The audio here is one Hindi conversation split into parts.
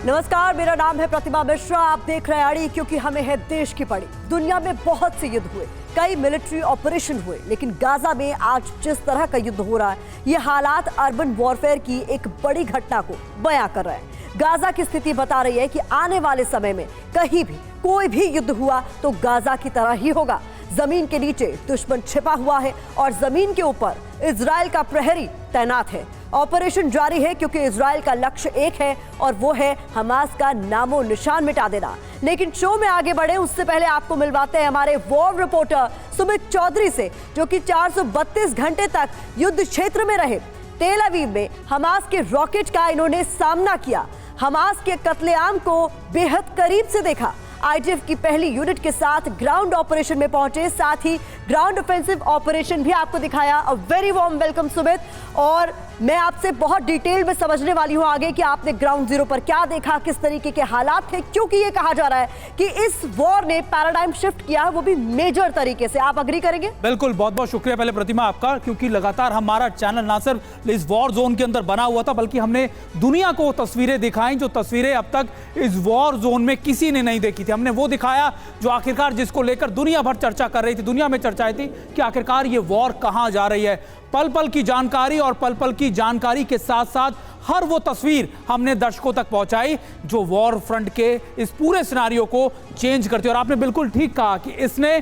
नमस्कार, मेरा नाम है प्रतिमा मिश्रा। आप देख रहे हैं अड़ी, क्योंकि हमें है देश की पड़ी। दुनिया में बहुत से युद्ध हुए, कई मिलिट्री ऑपरेशन हुए, लेकिन गाजा में आज जिस तरह का युद्ध हो रहा है, ये हालात अर्बन वॉरफेयर की एक बड़ी घटना को बयां कर रहे हैं। गाजा की स्थिति बता रही है कि आने वाले समय में कहीं भी कोई भी युद्ध हुआ तो गाजा की तरह ही होगा। जमीन के नीचे दुश्मन छिपा हुआ है और जमीन के ऊपर इजराइल का प्रहरी तैनात है। ऑपरेशन जारी है क्योंकि इजराइल का लक्ष्य एक है और वो है हमास का नामो निशान मिटा देना। लेकिन शो में आगे बढ़े उससे पहले आपको मिलवाते हैं हमारे वॉर रिपोर्टर सुमित चौधरी से, जो कि 432 घंटे तक युद्ध क्षेत्र में रहे। तेल अवीव में हमास के रॉकेट का इन्होंने सामना किया, हमास के कत्लेआम को बेहद करीब से देखा। आईडीएफ की पहली यूनिट के साथ ग्राउंड ऑपरेशन में पहुंचे, साथ ही ग्राउंड ऑफेंसिव ऑपरेशन भी आपको दिखाया। A very warm welcome Sumit. और मैं आपसे बहुत डिटेल में समझने वाली हूं आगे कि आपने ग्राउंड जीरो पर क्या देखा, किस तरीके के हालात थे, क्योंकि ये कहा जा रहा है कि इस वॉर ने पैराडाइम शिफ्ट किया है, वो भी मेजर तरीके से। आप अग्री करेंगे? बिल्कुल, बहुत बहुत शुक्रिया पहले प्रतिमा आपका, क्योंकि लगातार हमारा चैनल ना सिर्फ इस वॉर जोन के अंदर बना हुआ था, बल्कि हमने दुनिया को तस्वीरें दिखाई जो तस्वीरें अब तक इस वॉर जोन में किसी ने नहीं देखी थी। हमने वो दिखाया जो आखिरकार जिसको लेकर दुनिया भर चर्चा कर रही थी, दुनिया में चर्चाएं थी कि आखिरकार ये वॉर कहां जा रही है। पल पल की जानकारी और पल पल की जानकारी के साथ साथ हर वो तस्वीर हमने दर्शकों तक पहुंचाई जो वॉर फ्रंट के इस पूरे सिनारियो को चेंज करती है। और आपने बिल्कुल ठीक कहा कि इसने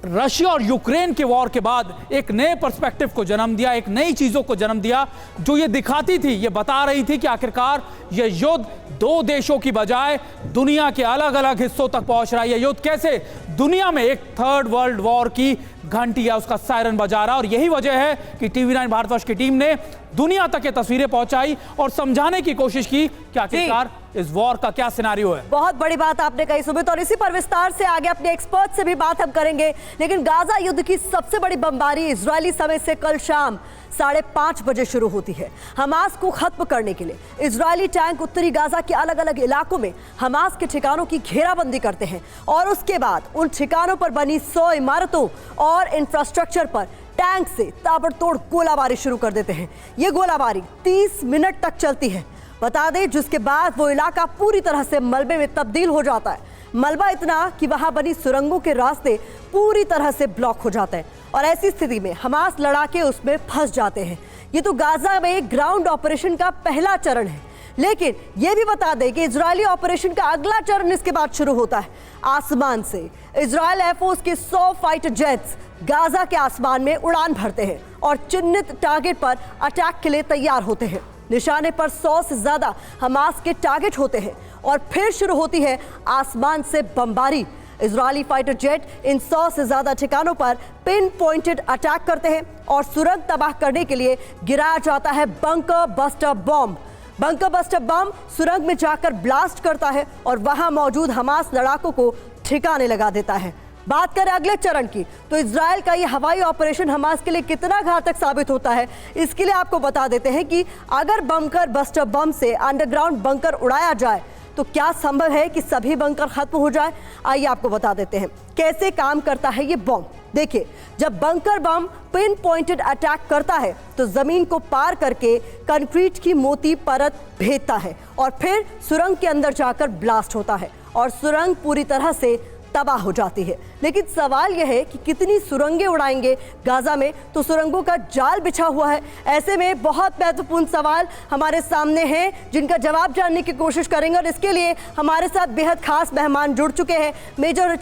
रशिया और यूक्रेन के वॉर के बाद एक नए पर्सपेक्टिव को जन्म दिया, एक नई चीजों को जन्म दिया जो ये दिखाती थी, ये बता रही थी कि आखिरकार ये युद्ध दो देशों की बजाय दुनिया के अलग अलग हिस्सों तक पहुंच रहा है। ये युद्ध कैसे दुनिया में एक थर्ड वर्ल्ड वॉर की घंटी है, उसका सायरन बजा रहा है। और यही वजह है कि टीवी9 भारतवर्ष की टीम ने दुनिया तक ये तस्वीरें पहुंचाई और समझाने की कोशिश की कि आखिरकार इस वॉर का क्या सिनारियो है। बहुत बड़ी बात आपने कही सुमित, और इसी पर विस्तार से आगे अपने एक्सपर्ट से भी बात हम करेंगे। लेकिन गाजा युद्ध की सबसे बड़ी बमबारी इजरायली समय से कल शाम 5:30 बजे शुरू होती है। हमास को खत्म करने के लिए इजरायली टैंक उत्तरी गाजा के अलग अलग इलाकों में हमास के ठिकानों की घेराबंदी करते हैं और उसके बाद उन ठिकानों पर बनी 100 इमारतों और इंफ्रास्ट्रक्चर पर टैंक से ताबड़तोड़ गोलाबारी शुरू कर देते हैं। ये गोलाबारी 30 मिनट तक चलती है, बता दें, जिसके बाद वो इलाका पूरी तरह से मलबे में तब्दील हो जाता है। मलबा इतना कि वहां बनी सुरंगों के रास्ते पूरी तरह से ब्लॉक हो जाते हैं और ऐसी स्थिति में हमास लड़ाके उसमें फंस जाते हैं। ये तो गाजा में ग्राउंड ऑपरेशन का पहला चरण है, लेकिन ये भी बता दें कि इजरायली ऑपरेशन का अगला चरण इसके बाद शुरू होता है। आसमान से इजरायल एयरफोर्स के 100 फाइटर जेट्स गाजा के आसमान में उड़ान भरते हैं और चिन्हित टारगेट पर अटैक के लिए तैयार होते हैं। निशाने पर 100 से ज्यादा हमास के टारगेट होते हैं और फिर शुरू होती है आसमान से बमबारी। इजरायली फाइटर जेट इन 100 से ज्यादा ठिकानों पर पिन पॉइंटेड अटैक करते हैं और सुरंग तबाह करने के लिए गिराया जाता है bunker buster bomb. Bunker buster bomb सुरंग में जाकर ब्लास्ट करता है और वहां मौजूद हमास लड़ाकों को ठिकाने लगा देता है। बात करें अगले चरण की, तो इजराइल का ये हवाई ऑपरेशन हमास के लिए कितना घातक साबित होता है, इसके लिए आपको बता देते हैं कि अगर बंकर बस्टर बम से अंडरग्राउंड बंकर उड़ाया जाए तो क्या संभव है कि सभी बंकर खत्म हो जाए। आइए आपको बता देते हैं कैसे काम करता है ये बम। देखिए, जब बंकर बम पिन पॉइंटेड अटैक करता है तो जमीन को पार करके कंक्रीट की मोटी परत भेदता है और फिर सुरंग के अंदर जाकर ब्लास्ट होता है और सुरंग पूरी तरह से तबाह हो जाती है। लेकिन सवाल यह है कि कितनी सुरंगें उड़ाएंगे गाजा में, तो सुरंगों का जाल बिछा हुआ है। ऐसे में बहुत महत्वपूर्ण सवाल हमारे सामने हैं जिनका जवाब जानने की कोशिश करेंगे और इसके लिए हमारे साथ बेहद खास मेहमान जुड़ चुके हैं। Major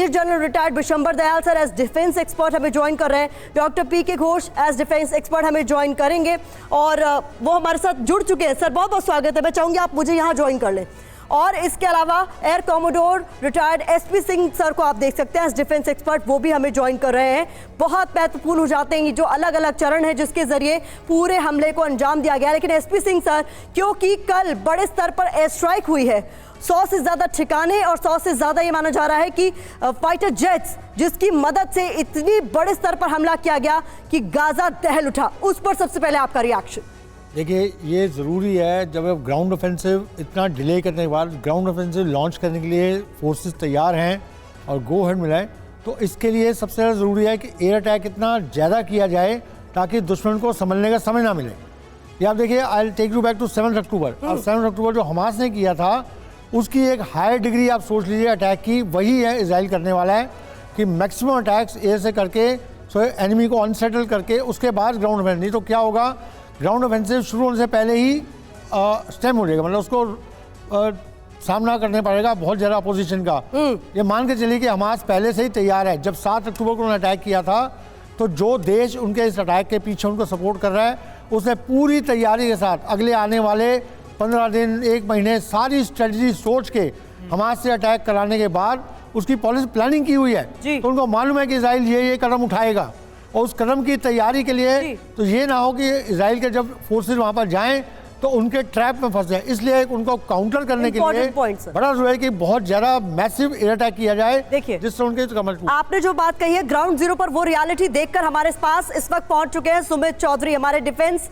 general retired Bishambar Dayal sir as defence expert हमें ज्वाइन कर रहे हैं। Doctor PK Ghosh as defence expert हमें ज्वाइन करेंगे और वो हमारे साथ जुड़ चुके हैं। सर बहुत बहुत स्वागत है, मैं चाहूँगी आप मुझे यहाँ ज्वाइन कर लें। और इसके अलावा air commodore retired SP Singh sir को आप देख सकते हैं एज डिफेंस एक्सपर्ट, वो भी हमें ज्वाइन कर रहे हैं। बहुत महत्वपूर्ण हो जाते हैं ये जो अलग अलग चरण है जिसके जरिए पूरे हमले को अंजाम दिया गया। लेकिन एसपी सिंह सर, क्योंकि कल बड़े स्तर पर एयर स्ट्राइक हुई है, 100 से ज्यादा ठिकाने और 100 से ज्यादा ये माना जा रहा है कि फाइटर जेट्स जिसकी मदद से इतनी बड़े स्तर पर हमला किया गया कि गाजा दहल उठा, उस पर सबसे पहले आपका रिएक्शन। देखिए, ये ज़रूरी है जब अब ग्राउंड ऑफेंसिव इतना डिले करने के बाद ग्राउंड ऑफेंसिव लॉन्च करने के लिए फोर्सेस तैयार हैं और गो हेड मिला है, तो इसके लिए सबसे ज़्यादा ज़रूरी है कि एयर अटैक इतना ज़्यादा किया जाए ताकि दुश्मन को संभलने का समय ना मिले। ये आप देखिए, I take you back to 7 October. अब 7 अक्टूबर जो हमास ने किया था उसकी एक हायर डिग्री आप सोच लीजिए अटैक की, वही है इजराइल करने वाला है कि मैक्सिमम अटैक्स एयर से करके एनिमी को अनसेटल करके उसके बाद ग्राउंड ऑफेंसिव। नहीं तो क्या होगा, ग्राउंड ऑफेंसिव शुरू होने से पहले ही स्टेम हो जाएगा, मतलब उसको सामना करने पड़ेगा बहुत ज़्यादा अपोजिशन का। ये मान के चलिए कि हमास पहले से ही तैयार है। जब 7 अक्टूबर को उन्होंने अटैक किया था तो जो देश उनके इस अटैक के पीछे उनको सपोर्ट कर रहा है उसने पूरी तैयारी के साथ अगले आने वाले 15 दिन 1 महीने सारी स्ट्रेटजी सोच के हमास से अटैक कराने के बाद उसकी पॉलिसी प्लानिंग की हुई है। तो उनको मालूम है कि इजराइल ये कदम उठाएगा और उस कदम की तैयारी के लिए तो ये ना हो कि इजराइल के जब फोर्सेज वहां पर जाएं तो उनके ट्रैप में फंस जाए, इसलिए उनको काउंटर करने के लिए बड़ा जरूरी है कि बहुत ज्यादा मैसिव एयर अटैक किया जाए। देखिए जिससे उनके कमर आपने जो बात कही है ग्राउंड जीरो पर वो रियलिटी देखकर हमारे पास इस वक्त पहुंच चुके हैं सुमित चौधरी, हमारे डिफेंस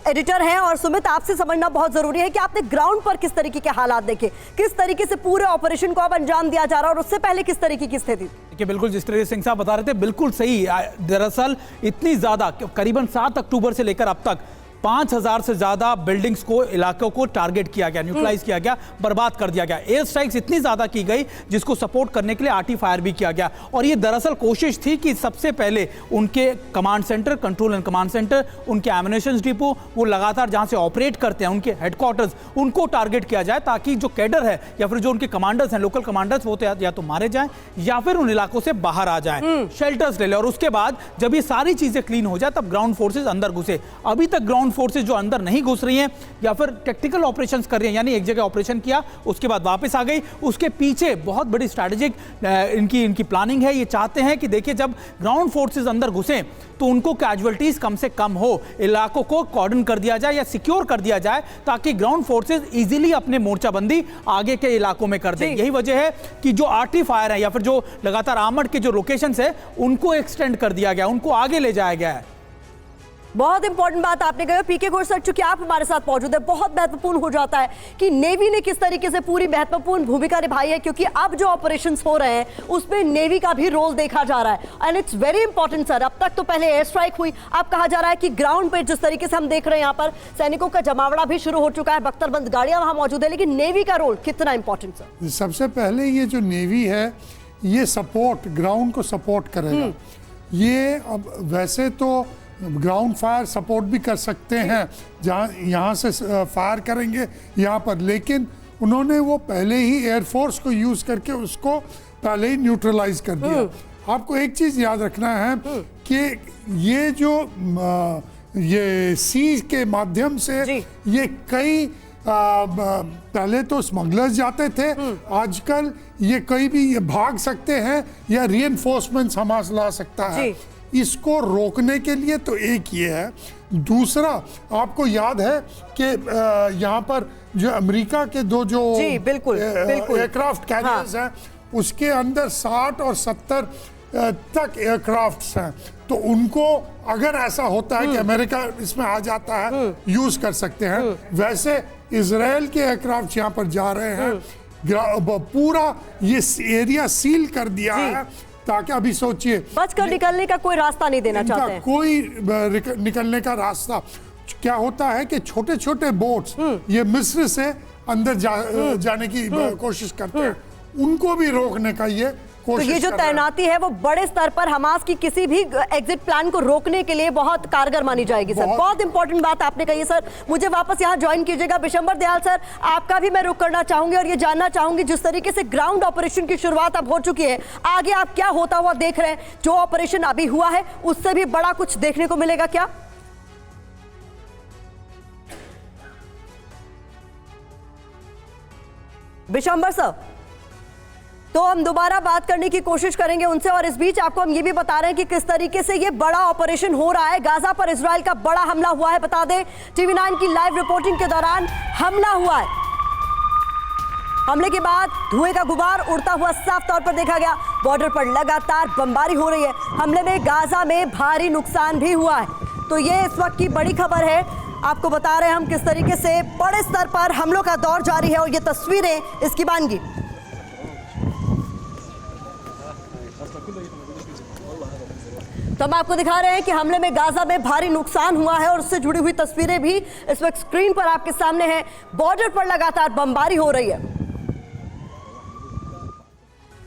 एडिटर हैं। और सुमित, आपसे समझना बहुत जरूरी है कि आपने ग्राउंड पर किस तरीके के हालात देखे, किस तरीके से पूरे ऑपरेशन को अब अंजाम दिया जा रहा है और उससे पहले किस तरीके की स्थिति? देखिए बिल्कुल जिस तरह से सिंह साहब बता रहे थे बिल्कुल सही। दरअसल इतनी ज्यादा करीबन 7 अक्टूबर से लेकर अब तक 5000 से ज्यादा बिल्डिंग्स को, इलाकों को टारगेट किया गया, न्यूट्रलाइज किया गया, बर्बाद कर दिया गया। एयर स्ट्राइक्स इतनी ज्यादा की गई जिसको सपोर्ट करने के लिए आर्टी फायर भी किया गया। और ये दरअसल कोशिश थी कि सबसे पहले उनके command centre, control and command centre, उनके एमिनेशन डिपो, वो लगातार जहां से ऑपरेट करते हैं उनके हेडक्वार्टर्स, उनको टारगेट किया जाए ताकि जो कैडर है या फिर जो उनके कमांडर्स हैं, लोकल कमांडर्स, वो या तो मारे जाएं या फिर उन इलाकों से बाहर आ जाएं, शेल्टर्स ले ले। और उसके बाद जब ये सारी चीजें क्लीन हो जाए तब ग्राउंड फोर्सेज अंदर घुसे। अभी तक ग्राउंड फोर्सेज जो अंदर नहीं घुस रही हैं या फिर टेक्टिकल ऑपरेशंस कर रही हैं, यानी एक जगह ऑपरेशन किया उसके बाद वापस आ गई, उसके पीछे बहुत बड़ी स्ट्रैटेजिक इनकी प्लानिंग है। ये चाहते हैं कि देखिए जब ग्राउंड फोर्सेज अंदर घुसे तो उनको कैजुअलिटीज कम से कम हो, इलाकों को कॉर्डन कर दिया जाए या सिक्योर कर दिया जाए ताकि ग्राउंड फोर्सेज इजीली अपने मोर्चाबंदी आगे के इलाकों में कर दें। यही वजह है कि जो आर्टी फायर है या फिर जो लगातार आर्मर्ड के जो लोकेशंस है उनको एक्सटेंड कर दिया गया, उनको आगे ले जाया गया है। बहुत इंपॉर्टेंट बात आपने कही। पीके घोष सर, चूंकि आप हमारे साथ मौजूद है, बहुत महत्वपूर्ण हो जाता है कि नेवी ने किस तरीके से पूरी महत्वपूर्ण भूमिका निभाई है, क्योंकि अब जो ऑपरेशंस हो रहे हैं उसमें नेवी का भी रोल देखा जा रहा है। And it's very important sir. अब तक तो पहले एयर स्ट्राइक हुई, अब कहा जा रहा है कि ग्राउंड पे जिस तरीके से हम देख रहे हैं यहाँ पर सैनिकों का जमावड़ा भी शुरू हो चुका है, बख्तरबंद गाड़ियां वहां मौजूद है, लेकिन नेवी का रोल कितना इंपॉर्टेंट सर? सबसे पहले ये जो नेवी है ये सपोर्ट, ग्राउंड को सपोर्ट करेगा। ये अब वैसे तो ग्राउंड फायर सपोर्ट भी कर सकते हैं, जहाँ यहाँ से फायर करेंगे यहाँ पर, लेकिन उन्होंने वो पहले ही एयरफोर्स को यूज करके उसको पहले ही न्यूट्रलाइज कर दिया। आपको एक चीज याद रखना है कि ये जो ये सी के माध्यम से ये कई पहले तो स्मगलर्स जाते थे, आजकल ये कहीं भी ये भाग सकते हैं या रीइंफोर्समेंट्स हमास ला सकता है। इसको रोकने के लिए तो एक ये है। दूसरा, आपको याद है कि यहाँ पर जो अमेरिका के दो जो एयरक्राफ्ट कैरियर्स हैं उसके अंदर 60 और 70 तक एयरक्राफ्ट्स हैं, तो उनको अगर ऐसा होता है कि अमेरिका इसमें आ जाता है यूज कर सकते हैं। वैसे इजराइल के एयरक्राफ्ट यहाँ पर जा रहे हैं, पूरा ये एरिया सील कर दिया है ताकि अभी सोचिए बचकर निकलने का कोई रास्ता नहीं देना चाहते हैं। कोई निकलने का रास्ता क्या होता है कि छोटे छोटे बोट्स ये मिस्र से अंदर जाने की कोशिश करते हैं, उनको भी रोकने का ये तो ये जो तैनाती है वो बड़े स्तर पर हमास की किसी भी एग्जिट प्लान को रोकने के लिए बहुत कारगर मानी जाएगी सर। बहुत इंपॉर्टेंट बात आपने कही है सर। मुझे वापस यहाँ ज्वाइन कीजिएगा बिशंबर दयाल सर, आपका भी मैं रुख करना चाहूंगी और ये जानना चाहूंगी जिस तरीके से ग्राउंड ऑपरेशन की शुरुआत अब हो चुकी है, आगे आप क्या होता हुआ देख रहे हैं? जो ऑपरेशन अभी हुआ है उससे भी बड़ा कुछ देखने को मिलेगा क्या? बिशंबर सर, तो हम दोबारा बात करने की कोशिश करेंगे उनसे, और इस बीच आपको हम ये भी बता रहे हैं कि किस तरीके से ये बड़ा ऑपरेशन हो रहा है। गाजा पर इजराइल का बड़ा हमला हुआ है। बता दें TV9 की लाइव रिपोर्टिंग के दौरान हमला हुआ है। हमले के बाद धुएं का गुबार उड़ता हुआ साफ तौर पर देखा गया। बॉर्डर पर लगातार बमबारी हो रही है। हमले में गाजा में भारी नुकसान भी हुआ है। तो ये इस वक्त की बड़ी खबर है। आपको बता रहे हैं हम किस तरीके से बड़े स्तर पर हमलों का दौर जारी है और ये तस्वीरें इसकी बानगी। तो हम आपको दिखा रहे हैं कि हमले में गाजा में भारी नुकसान हुआ है और उससे जुड़ी हुई तस्वीरें भी इस वक्त स्क्रीन पर आपके सामने हैं। बॉर्डर पर लगातार बमबारी हो रही है।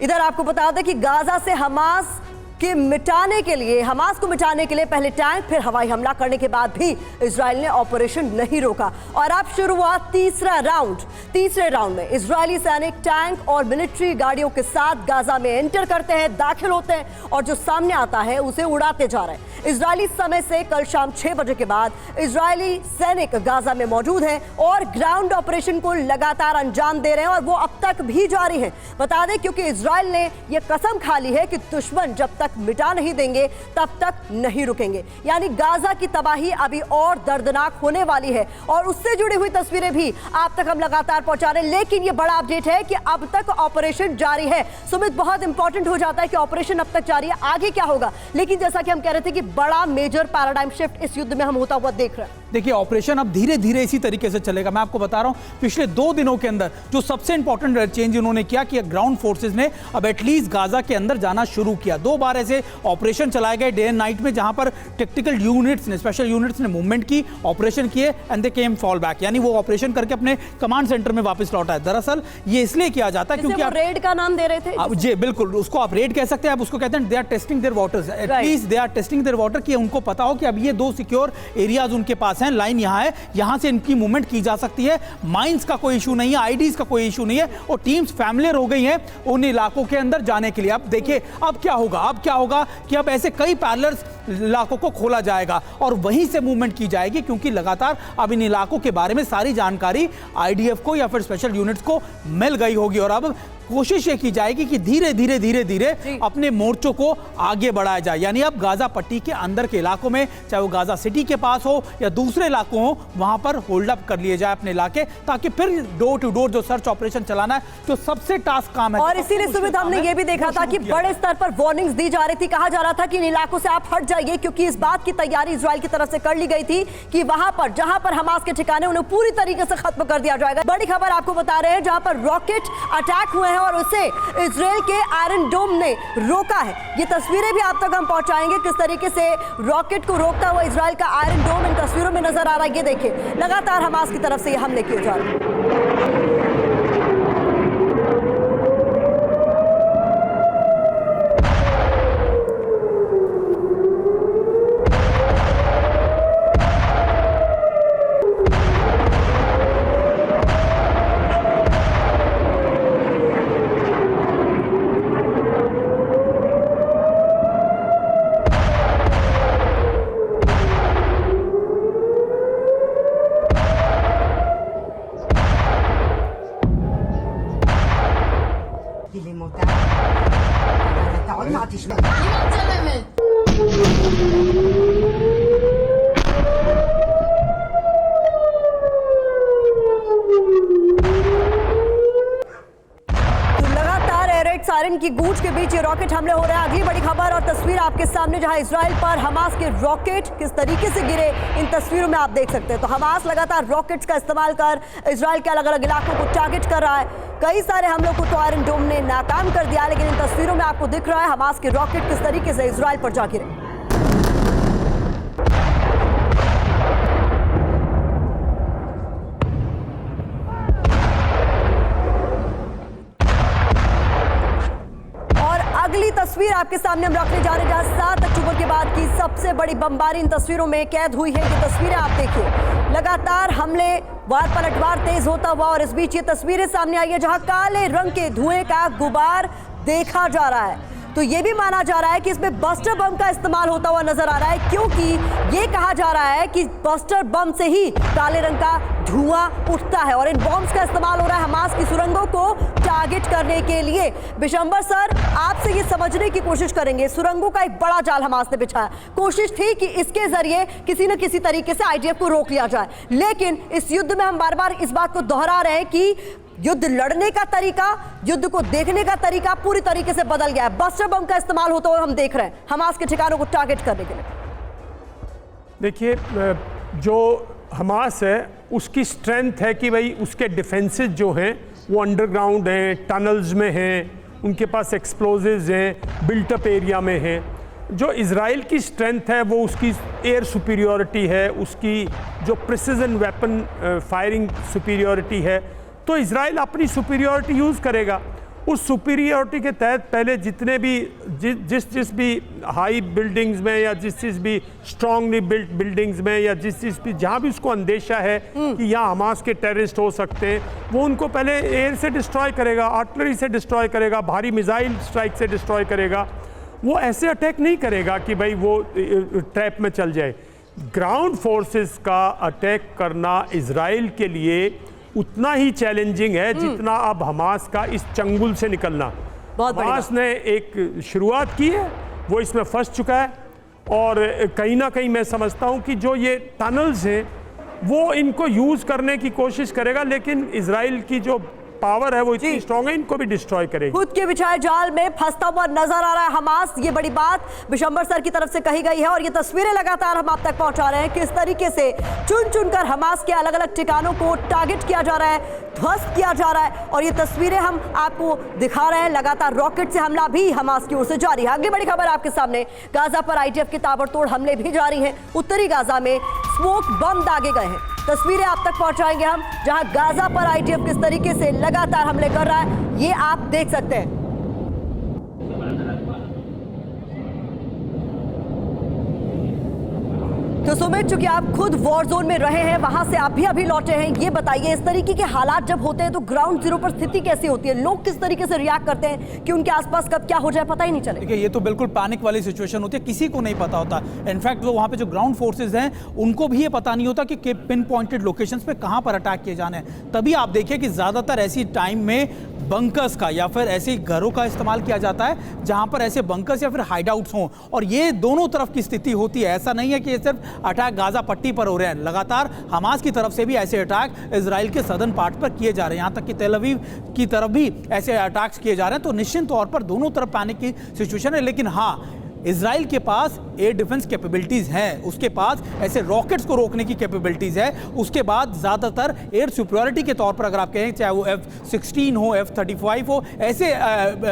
इधर आपको बता दें कि गाजा से हमास को मिटाने के लिए पहले टैंक फिर हवाई हमला करने के बाद भी इजराइल ने ऑपरेशन नहीं रोका। और अब शुरू हुआ तीसरे राउंड में इजरायली सैनिक टैंक और मिलिट्री गाड़ियों के साथ गाजा में एंटर करते हैं, दाखिल होते हैं और जो सामने आता है उसे उड़ाते जा रहे हैं। इजरायली समय से कल शाम 6 बजे के बाद इजरायली सैनिक गाजा में मौजूद हैं और ग्राउंड ऑपरेशन को लगातार अंजाम दे रहे हैं और वो अब तक भी जारी है। बता दें क्योंकि इजराइल ने यह कसम खा ली है कि दुश्मन जब तक मिटा नहीं देंगे तब तक नहीं रुकेंगे। यानी गाजा की तबाही अभी और दर्दनाक होने वाली है और उससे जुड़ी हुई तस्वीरें भी आप तक हम लगातार पहुंचा रहे हैं। लेकिन यह बड़ा अपडेट है कि अब तक ऑपरेशन जारी है। सुमित, बहुत इंपॉर्टेंट हो जाता है कि ऑपरेशन अब तक जारी है, आगे क्या होगा। लेकिन जैसा कि हम कह रहे थे कि बड़ा मेजर पैराडाइम शिफ्ट इस युद्ध में हम होता हुआ देख रहे हैं। देखिए, ऑपरेशन अब धीरे धीरे इसी तरीके से चलेगा। मैं आपको बता रहा हूं, पिछले 2 दिनों के अंदर जो सबसे इंपॉर्टेंट चेंज उन्होंने किया कि ग्राउंड फोर्सेस ने अब एटलीस्ट गाजा के अंदर जाना शुरू किया। 2 बार ऐसे ऑपरेशन चलाए गए डे एंड नाइट में, जहां पर टेक्निकल यूनिट्स ने, स्पेशल यूनिट्स ने मूवमेंट की, ऑपरेशन किए and they came fall back, यानी वो ऑपरेशन करके अपने कमांड सेंटर में वापस लौटा है। दरअसल ये इसलिए किया जाता है क्योंकि आप रेड का नाम दे रहे थे। जी बिल्कुल, उसको आप रेड कह सकते हैं, आप उसको कहते हैं they are testing their waters, at least they are testing their water, कि उनको पता हो कि अब ये 2 सिक्योर एरियाज उनके पास हैं, लाइन यहाँ है, यहां से इनकी मूवमेंट की जा सकती है, माइंस का कोई इशू नहीं है, आईडीज का कोई इशू नहीं है और टीम्स फैमिलियर हो गई हैं उन इलाकों के अंदर जाने के लिए। अब देखिए अब क्या होगा कि अब ऐसे कई पैरेलल इलाकों को खोला जाएगा और वहीं से मूवमेंट की जाएगी, क्योंकि लगातार अब इन इलाकों के बारे में सारी जानकारी आईडीएफ को या फिर स्पेशल यूनिट्स को मिल गई होगी और अब कोशिश ये की जाएगी कि धीरे धीरे अपने मोर्चों को आगे बढ़ाया जाए। यानी अब गाजा पट्टी के अंदर के इलाकों में, चाहे वो गाजा सिटी के पास हो या दूसरे इलाकों हो, वहां पर होल्ड अप कर लिए जाए अपने इलाके, ताकि फिर डोर टू डोर जो सर्च ऑपरेशन चलाना है, जो सबसे टास्क काम है। और इसीलिए सुमित, हमने ये भी देखा था कि बड़े स्तर पर वार्निंग्स दी जा रही थी, कहा जा रहा था कि इन इलाकों से आप हट जाइए, क्योंकि इस बात की तैयारी इजराइल की तरफ से कर ली गई थी कि वहां पर जहां पर हमास के ठिकाने उन्हें पूरी तरीके से खत्म कर दिया जाएगा। बड़ी खबर आपको बता रहे हैं, जहां पर रॉकेट अटैक हुए हैं और उसे इजराइल के आयरन डोम ने रोका है। ये तस्वीरें भी आप तक हम पहुंचाएंगे, किस तरीके से रॉकेट को रोकता हुआ इजराइल का आयरन डोम इन तस्वीरों में नजर आ रहा है। ये देखिए, लगातार हमास की तरफ से ये हमले किए जा रहे हैं। सायरन की गूंज के बीच ये रॉकेट हमले हो रहे हैं। अगली बड़ी खबर और तस्वीर आपके सामने, जहां इजराइल पर हमास के रॉकेट किस तरीके से गिरे, इन तस्वीरों में आप देख सकते हैं। तो हमास लगातार रॉकेट्स का इस्तेमाल कर इजराइल के अलग अलग इलाकों को टारगेट कर रहा है। कई सारे हमलों को तो आयरन डोम ने नाकाम कर दिया, लेकिन इन तस्वीरों में आपको दिख रहा है हमास के रॉकेट किस तरीके से इजराइल पर जा गिरे। अगली तस्वीर आपके सामने हम रखने जा रहे हैं, जहां 7 अक्टूबर के बाद की सबसे बड़ी बमबारी इन तस्वीरों में कैद हुई है। ये तस्वीरें आप देखिए, लगातार हमले, वार पलटवार तेज होता हुआ और इस बीच ये तस्वीरें सामने आई है जहां काले रंग के धुएं का गुबार देखा जा रहा है। तो ये भी माना जा रहा है कि इसमें बस्टर बम का इस्तेमाल होता हुआ नजर आ रहा है, क्योंकि ये कहा जा रहा है कि बस्टर बम से ही काले रंग का धुआं उठता है और इन बॉम्ब्स का इस्तेमाल हो रहा है हमास की सुरंगों को टारगेट करने के लिए। बिशंबर सर, आपसे ये समझने की कोशिश करेंगे, सुरंगों का एक बड़ा जाल हमास ने बिछाया, कोशिश थी कि इसके जरिए किसी न किसी तरीके से आईडीएफ को रोक लिया जाए, लेकिन इस युद्ध में हम बार बार इस बात को दोहरा रहे हैं कि युद्ध लड़ने का तरीका, युद्ध को देखने का तरीका पूरी तरीके से बदल गया है। बस्टर बम का इस्तेमाल होता हुआ हम देख रहे हैं हमास के ठिकानों को टारगेट करने के लिए। देखिए, जो हमास है उसकी स्ट्रेंथ है कि भाई उसके डिफेंसेस जो हैं वो अंडरग्राउंड हैं, टनल्स में हैं, उनके पास एक्सप्लोजिव्स हैं, बिल्ट अप एरिया में हैं। जो इज़राइल की स्ट्रेंथ है वो उसकी एयर सुपीरियॉरिटी है, उसकी जो प्रिसिजन वेपन फायरिंग सुपीरियॉरिटी है, तो इज़राइल अपनी सुपीरियॉरिटी यूज़ करेगा। उस सुपीरियॉरिटी के तहत पहले जितने भी जिस भी हाई बिल्डिंग्स में या जिस भी स्ट्रांगली बिल्ट बिल्डिंग्स में या जिस भी जहाँ भी उसको अंदेशा है कि यहाँ हमास के टेररिस्ट हो सकते हैं, वो उनको पहले एयर से डिस्ट्रॉय करेगा, आर्टिलरी से डिस्ट्रॉय करेगा, भारी मिसाइल स्ट्राइक से डिस्ट्रॉय करेगा। वो ऐसे अटैक नहीं करेगा कि भाई वो ट्रैप में चल जाए। ग्राउंड फोर्सेस का अटैक करना इजराइल के लिए उतना ही चैलेंजिंग है जितना अब हमास का इस चंगुल से निकलना। हमास ने एक शुरुआत की है, वो इसमें फंस चुका है, और कहीं ना कहीं मैं समझता हूं कि जो ये टनल्स हैं वो इनको यूज करने की कोशिश करेगा, लेकिन इजराइल की जो पावर है वो इतनी स्ट्रांग है, इनको भी डिस्ट्रॉय करेगी। खुद के बिछाए जाल में फंसता हुआ नजर आ रहा है हमास, ये बड़ी बात बिशंबर सर की तरफ से कही गई है, और ये तस्वीरें लगातार हम आप तक पहुंचा रहे हैं किस तरीके से चुन चुनकर हमास के अलग अलग ठिकानों को टारगेट किया जा रहा है, ध्वस्त किया जा रहा है, और ये तस्वीरें हम आपको दिखा रहे हैं। लगातार रॉकेट से हमला भी हमास की ओर से जारी है। अगली बड़ी खबर आपके सामने, गाजा पर आईडीएफ के ताबड़तोड़ हमले भी जारी हैं। उत्तरी गाजा में स्मोक बम दागे गए हैं, तस्वीरें आप तक पहुंचाएंगे हम, जहां गाजा पर आईडीएफ किस तरीके से लगातार हमले कर रहा है, ये आप देख सकते हैं। तो सुमित, चूंकि आप खुद वॉर जोन में रहे हैं, वहां से आप भी अभी लौटे हैं, ये बताइए इस तरीके के हालात जब होते हैं तो ग्राउंड जीरो पर स्थिति कैसी होती है? लोग किस तरीके से रिएक्ट करते हैं कि उनके आसपास कब क्या हो जाए पता ही नहीं चले? देखिए, ये तो बिल्कुल पैनिक वाली सिचुएशन होती है, किसी को नहीं पता होता। इनफैक्ट जो वहाँ पे जो ग्राउंड फोर्सेज हैं उनको भी ये पता नहीं होता कि पिन पॉइंटेड लोकेशंस पे कहाँ पर अटैक किए जाने हैं। तभी आप देखिए कि ज़्यादातर ऐसी टाइम में बंकर्स का या फिर ऐसे घरों का इस्तेमाल किया जाता है जहाँ पर ऐसे बंकर्स या फिर हाइडआउट्स हों, और ये दोनों तरफ की स्थिति होती है। ऐसा नहीं है कि ये सिर्फ अटैक गाजा पट्टी पर हो रहे हैं, लगातार हमास की तरफ से भी ऐसे अटैक इजराइल के सदर्न पार्ट पर किए जा रहे हैं, यहाँ तक कि तेल अवीव की तरफ भी ऐसे अटैक्स किए जा रहे हैं। तो निश्चित तौर पर दोनों तरफ पैनिक की सिचुएशन है, लेकिन हाँ, इजराइल के पास एयर डिफेंस कैपेबिलिटीज हैं, उसके पास ऐसे रॉकेट्स को रोकने की कैपेबिलिटीज है, उसके बाद ज़्यादातर एयर सुपीरियरिटी के तौर पर अगर आप कहें, चाहे वो F-16 हो, F-35 हो, ऐसे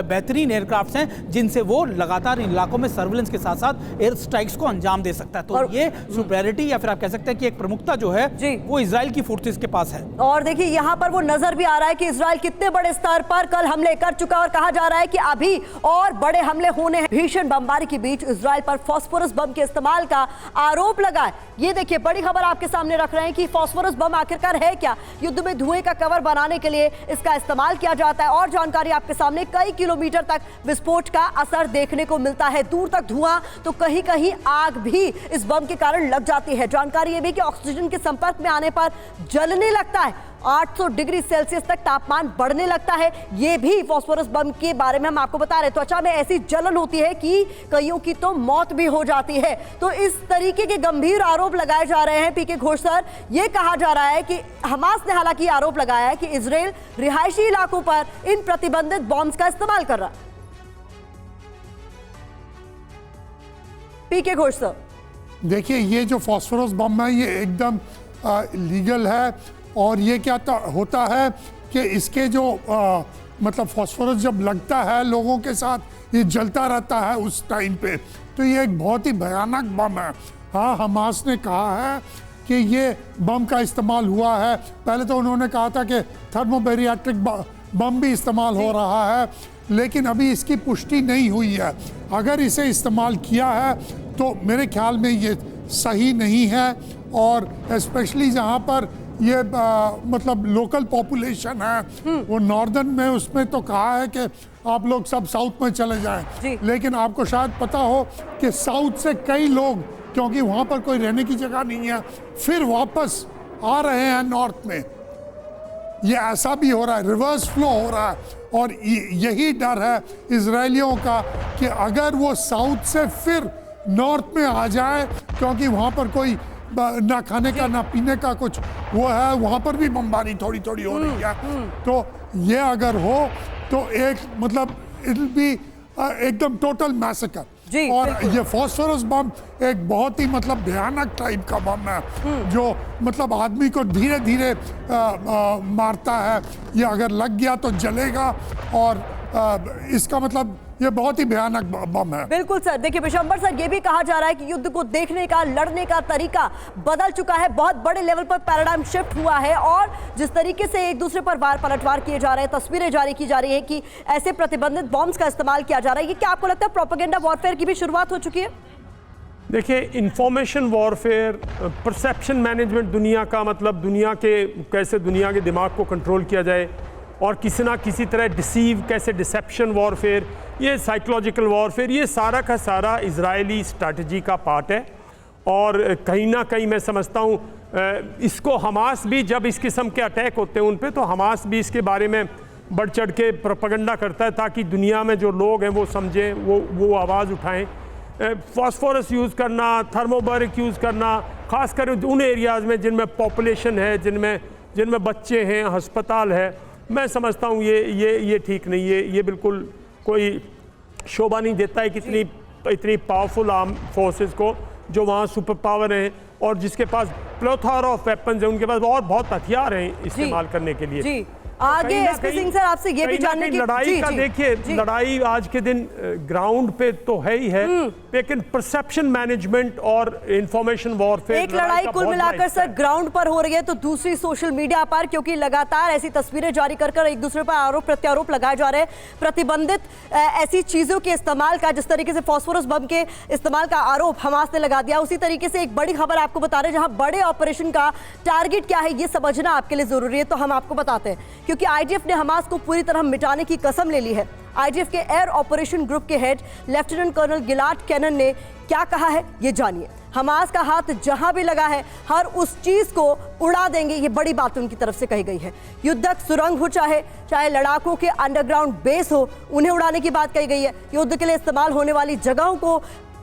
बेहतरीन एयरक्राफ्ट्स हैं जिनसे वो लगातार इन इलाकों में सर्विलेंस के साथ साथ एयर स्ट्राइक्स को अंजाम दे सकता है। तो ये सुपीरियरिटी या फिर आप कह सकते हैं कि एक प्रमुखता जो है वो इजराइल की फोर्सेस के पास है। और देखिए, यहाँ पर वो नजर भी आ रहा है कि इजराइल कितने बड़े स्तर पर कल हमले कर चुका है, और कहा जा रहा है कि अभी और बड़े हमले होने हैं। भीषण बमबारी के बीच इजराइल पर फास्फोरस बम के इस्तेमाल का आरोप लगा है। ये देखिए, बड़ी खबर आपके सामने रख रहे हैं कि फास्फोरस बम आखिरकार है क्या? युद्ध में धुएं का कवर बनाने के लिए इसका इस्तेमाल किया जाता है, और जानकारी आपके सामने, कई किलोमीटर तक विस्फोट का असर देखने को मिलता है, दूर तक धुआं, तो कहीं कहीं आग भी इस बम के कारण लग जाती है। जानकारी ये भी कि ऑक्सीजन के संपर्क में आने पर जलने लगता है, 800 डिग्री सेल्सियस तक तापमान बढ़ने लगता है। ये भी फास्फोरस बम के बारे में हम आपको बता रहे हैं। त्वचा में ऐसी जलन होती है कि कईयों की तो मौत भी हो जाती है। तो इस तरीके के गंभीर आरोप लगाए जा रहे हैं। पीके घोष सर, ये कहा जा रहा है कि हमास ने हालांकि आरोप लगाया है कि इजराइल रिहायशी इलाकों पर इन प्रतिबंधित बॉम्ब्स का इस्तेमाल कर रहा है। पीके घोष सर, देखिए, ये जो फास्फोरस बम है ये एकदम लीगल है, और ये क्या होता है कि इसके जो मतलब फास्फोरस जब लगता है लोगों के साथ, ये जलता रहता है उस टाइम पे, तो ये एक बहुत ही भयानक बम है। हाँ, हमास ने कहा है कि ये बम का इस्तेमाल हुआ है। पहले तो उन्होंने कहा था कि थर्मोबैरिएट्रिक बम भी इस्तेमाल हो रहा है, लेकिन अभी इसकी पुष्टि नहीं हुई है। अगर इसे इस्तेमाल किया है तो मेरे ख्याल में ये सही नहीं है, और स्पेशली जहाँ पर ये मतलब लोकल पॉपुलेशन है, वो नॉर्दर्न में, उसमें तो कहा है कि आप लोग सब साउथ में चले जाएं, लेकिन आपको शायद पता हो कि साउथ से कई लोग, क्योंकि वहाँ पर कोई रहने की जगह नहीं है, फिर वापस आ रहे हैं नॉर्थ में। ये ऐसा भी हो रहा है, रिवर्स फ्लो हो रहा है, और यही डर है इजरायलियों का कि अगर वो साउथ से फिर नॉर्थ में आ जाए, क्योंकि वहाँ पर कोई ना खाने का ना पीने का कुछ वो है, वहाँ पर भी बमबारी थोड़ी थोड़ी हो रही है। तो ये अगर हो तो एक मतलब इट विल बी एकदम टोटल मैसेकर। और ये फास्फोरस बम एक बहुत ही मतलब भयानक टाइप का बम है, जो मतलब आदमी को धीरे धीरे मारता है। ये अगर लग गया तो जलेगा, और इसका मतलब ये बहुत ही भयानक बम है। बिल्कुल सर, देखिए विशंबर सर, ये भी कहा जा रहा है कि युद्ध को देखने का, लड़ने का तरीका बदल चुका है, बहुत बड़े लेवल पर पैराडाइम शिफ्ट हुआ है और जिस तरीके से एक दूसरे पर वार पलटवार किए जा रहे हैं, तस्वीरें जारी की जा रही है कि ऐसे प्रतिबंधित बॉम्ब्स का इस्तेमाल किया जा रहा है, ये क्या आपको लगता है प्रोपेगेंडा वॉरफेयर की भी शुरुआत हो चुकी है? देखिए, इंफॉर्मेशन वॉरफेयर, परसेप्शन मैनेजमेंट, दुनिया का मतलब दुनिया के कैसे दुनिया के दिमाग को कंट्रोल किया जाए और किसी ना किसी तरह डिसीव, कैसे डिसेप्शन वॉरफेयर, ये साइकोलॉजिकल वॉरफेयर, ये सारा का सारा इजरायली स्ट्रैटेजी का पार्ट है। और कहीं ना कहीं मैं समझता हूँ इसको हमास भी, जब इस किस्म के अटैक होते हैं उन पे, तो हमास भी इसके बारे में बढ़ चढ़ के प्रोपेगेंडा करता है ताकि दुनिया में जो लोग हैं वो समझें, वो आवाज़ उठाएं। फॉस्फोरस यूज़ करना, थर्मोबारिक यूज़ करना, खासकर उन एरियाज़ में जिनमें पॉपुलेशन है, जिनमें बच्चे हैं, अस्पताल है, मैं समझता हूँ ये ठीक नहीं है। ये बिल्कुल कोई शोभा नहीं देता है कि इतनी पावरफुल आर्म फोर्सेस को, जो वहाँ सुपर पावर हैं और जिसके पास प्लेथोरा ऑफ वेपन्स हैं, उनके पास और बहुत हथियार हैं इस्तेमाल करने के लिए। जी, आगे एसपी सिंह सर आपसे ये भी जानने की लड़ाई का देखिए, लड़ाई आज के दिन ग्राउंड पे तो है ही है, लेकिन परसेप्शन मैनेजमेंट और इंफॉर्मेशन वॉरफेयर, एक लड़ाई कुल मिलाकर सर ग्राउंड पर हो रही है, तो दूसरी सोशल मीडिया पर, क्योंकि लगातार ऐसी तस्वीरें जारी कर एक दूसरे पर आरोप प्रत्यारोप लगाए जा रहे हैं प्रतिबंधित ऐसी चीजों के इस्तेमाल का, जिस तरीके से फास्फोरस बम के इस्तेमाल का आरोप हमास ने लगा दिया। उसी तरीके से एक बड़ी खबर आपको बता रहे हैं, जहां बड़े ऑपरेशन का टारगेट क्या है ये समझना आपके लिए जरूरी है, तो हम आपको बताते हैं, क्योंकि आईडीएफ ने हमास को पूरी तरह मिटाने की कसम ले ली है। आईडीएफ के एयर ऑपरेशन ग्रुप के हेड लेफ्टिनेंट कर्नल गिलाड कैनन ने क्या कहा है ये जानिए। हमास का हाथ जहां भी लगा है, हर उस चीज को उड़ा देंगे, ये बड़ी बात उनकी तरफ से कही गई है। युद्धक सुरंग हो, चाहे लड़ाकों के अंडरग्राउंड बेस हो, उन्हें उड़ाने की बात कही गई है। युद्ध के लिए इस्तेमाल होने वाली जगहों को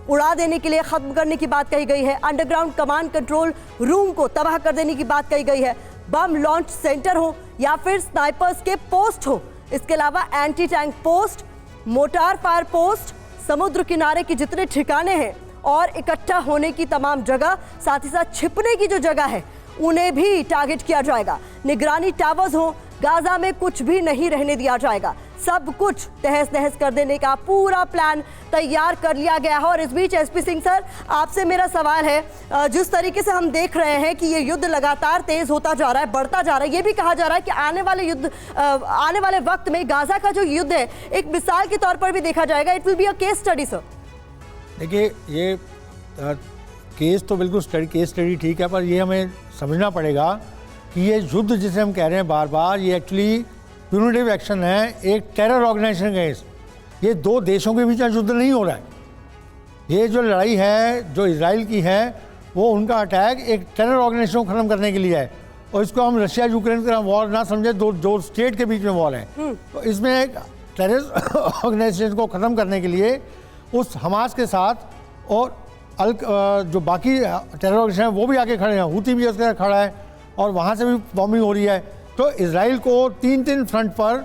उड़ा देने के लिए, खत्म करने की बात कही गई है। अंडरग्राउंड कमांड कंट्रोल रूम को तबाह कर देने की बात कही गई है। बम लॉन्च सेंटर हो या फिर स्नाइपर्स के पोस्ट हो, इसके अलावा anti tank post, motor fire post, समुद्र किनारे के जितने ठिकाने हैं और इकट्ठा होने की तमाम जगह, साथ ही साथ छिपने की जो जगह है, उन्हें भी टारगेट किया जाएगा। निगरानी टावर्स हो, गाजा में कुछ भी नहीं रहने दिया जाएगा। सब कुछ तहस नहस कर देने का पूरा प्लान तैयार कर लिया गया है। और इस बीच एसपी सिंह सर, आपसे मेरा सवाल है, जिस तरीके से हम देख रहे हैं कि ये युद्ध लगातार तेज होता जा रहा है, बढ़ता जा रहा है, ये भी कहा जा रहा है कि आने वाले वक्त में गाजा का जो युद्ध है एक मिसाल के तौर पर भी देखा जाएगा। It will be a case study sir. देखिए, ये केस तो बिल्कुल केस स्टडी ठीक है, पर ये हमें समझना पड़ेगा कि ये युद्ध जिसे हम कह रहे हैं बार बार, ये एक्चुअली यूनिटिव एक्शन है एक टेरर ऑर्गेनाइजेशन अगेंस्ट। ये दो देशों के बीच में युद्ध नहीं हो रहा है। ये जो लड़ाई है जो इजराइल की है, वो उनका अटैक एक टेरर ऑर्गेनाइजेशन को खत्म करने के लिए है। और इसको हम रशिया यूक्रेन की तरह वॉर ना समझे, दो स्टेट के बीच में वॉर है। तो इसमें एक टेरर ऑर्गेनाइजेशन को ख़त्म करने के लिए उस हमास के साथ और जो बाकी टेरर ऑर्गेनाइजेशन है वो भी आके खड़े हैं, हूती भी उसके साथ खड़ा है और वहाँ से भी बॉम्बिंग हो रही है। तो इजराइल को तीन फ्रंट पर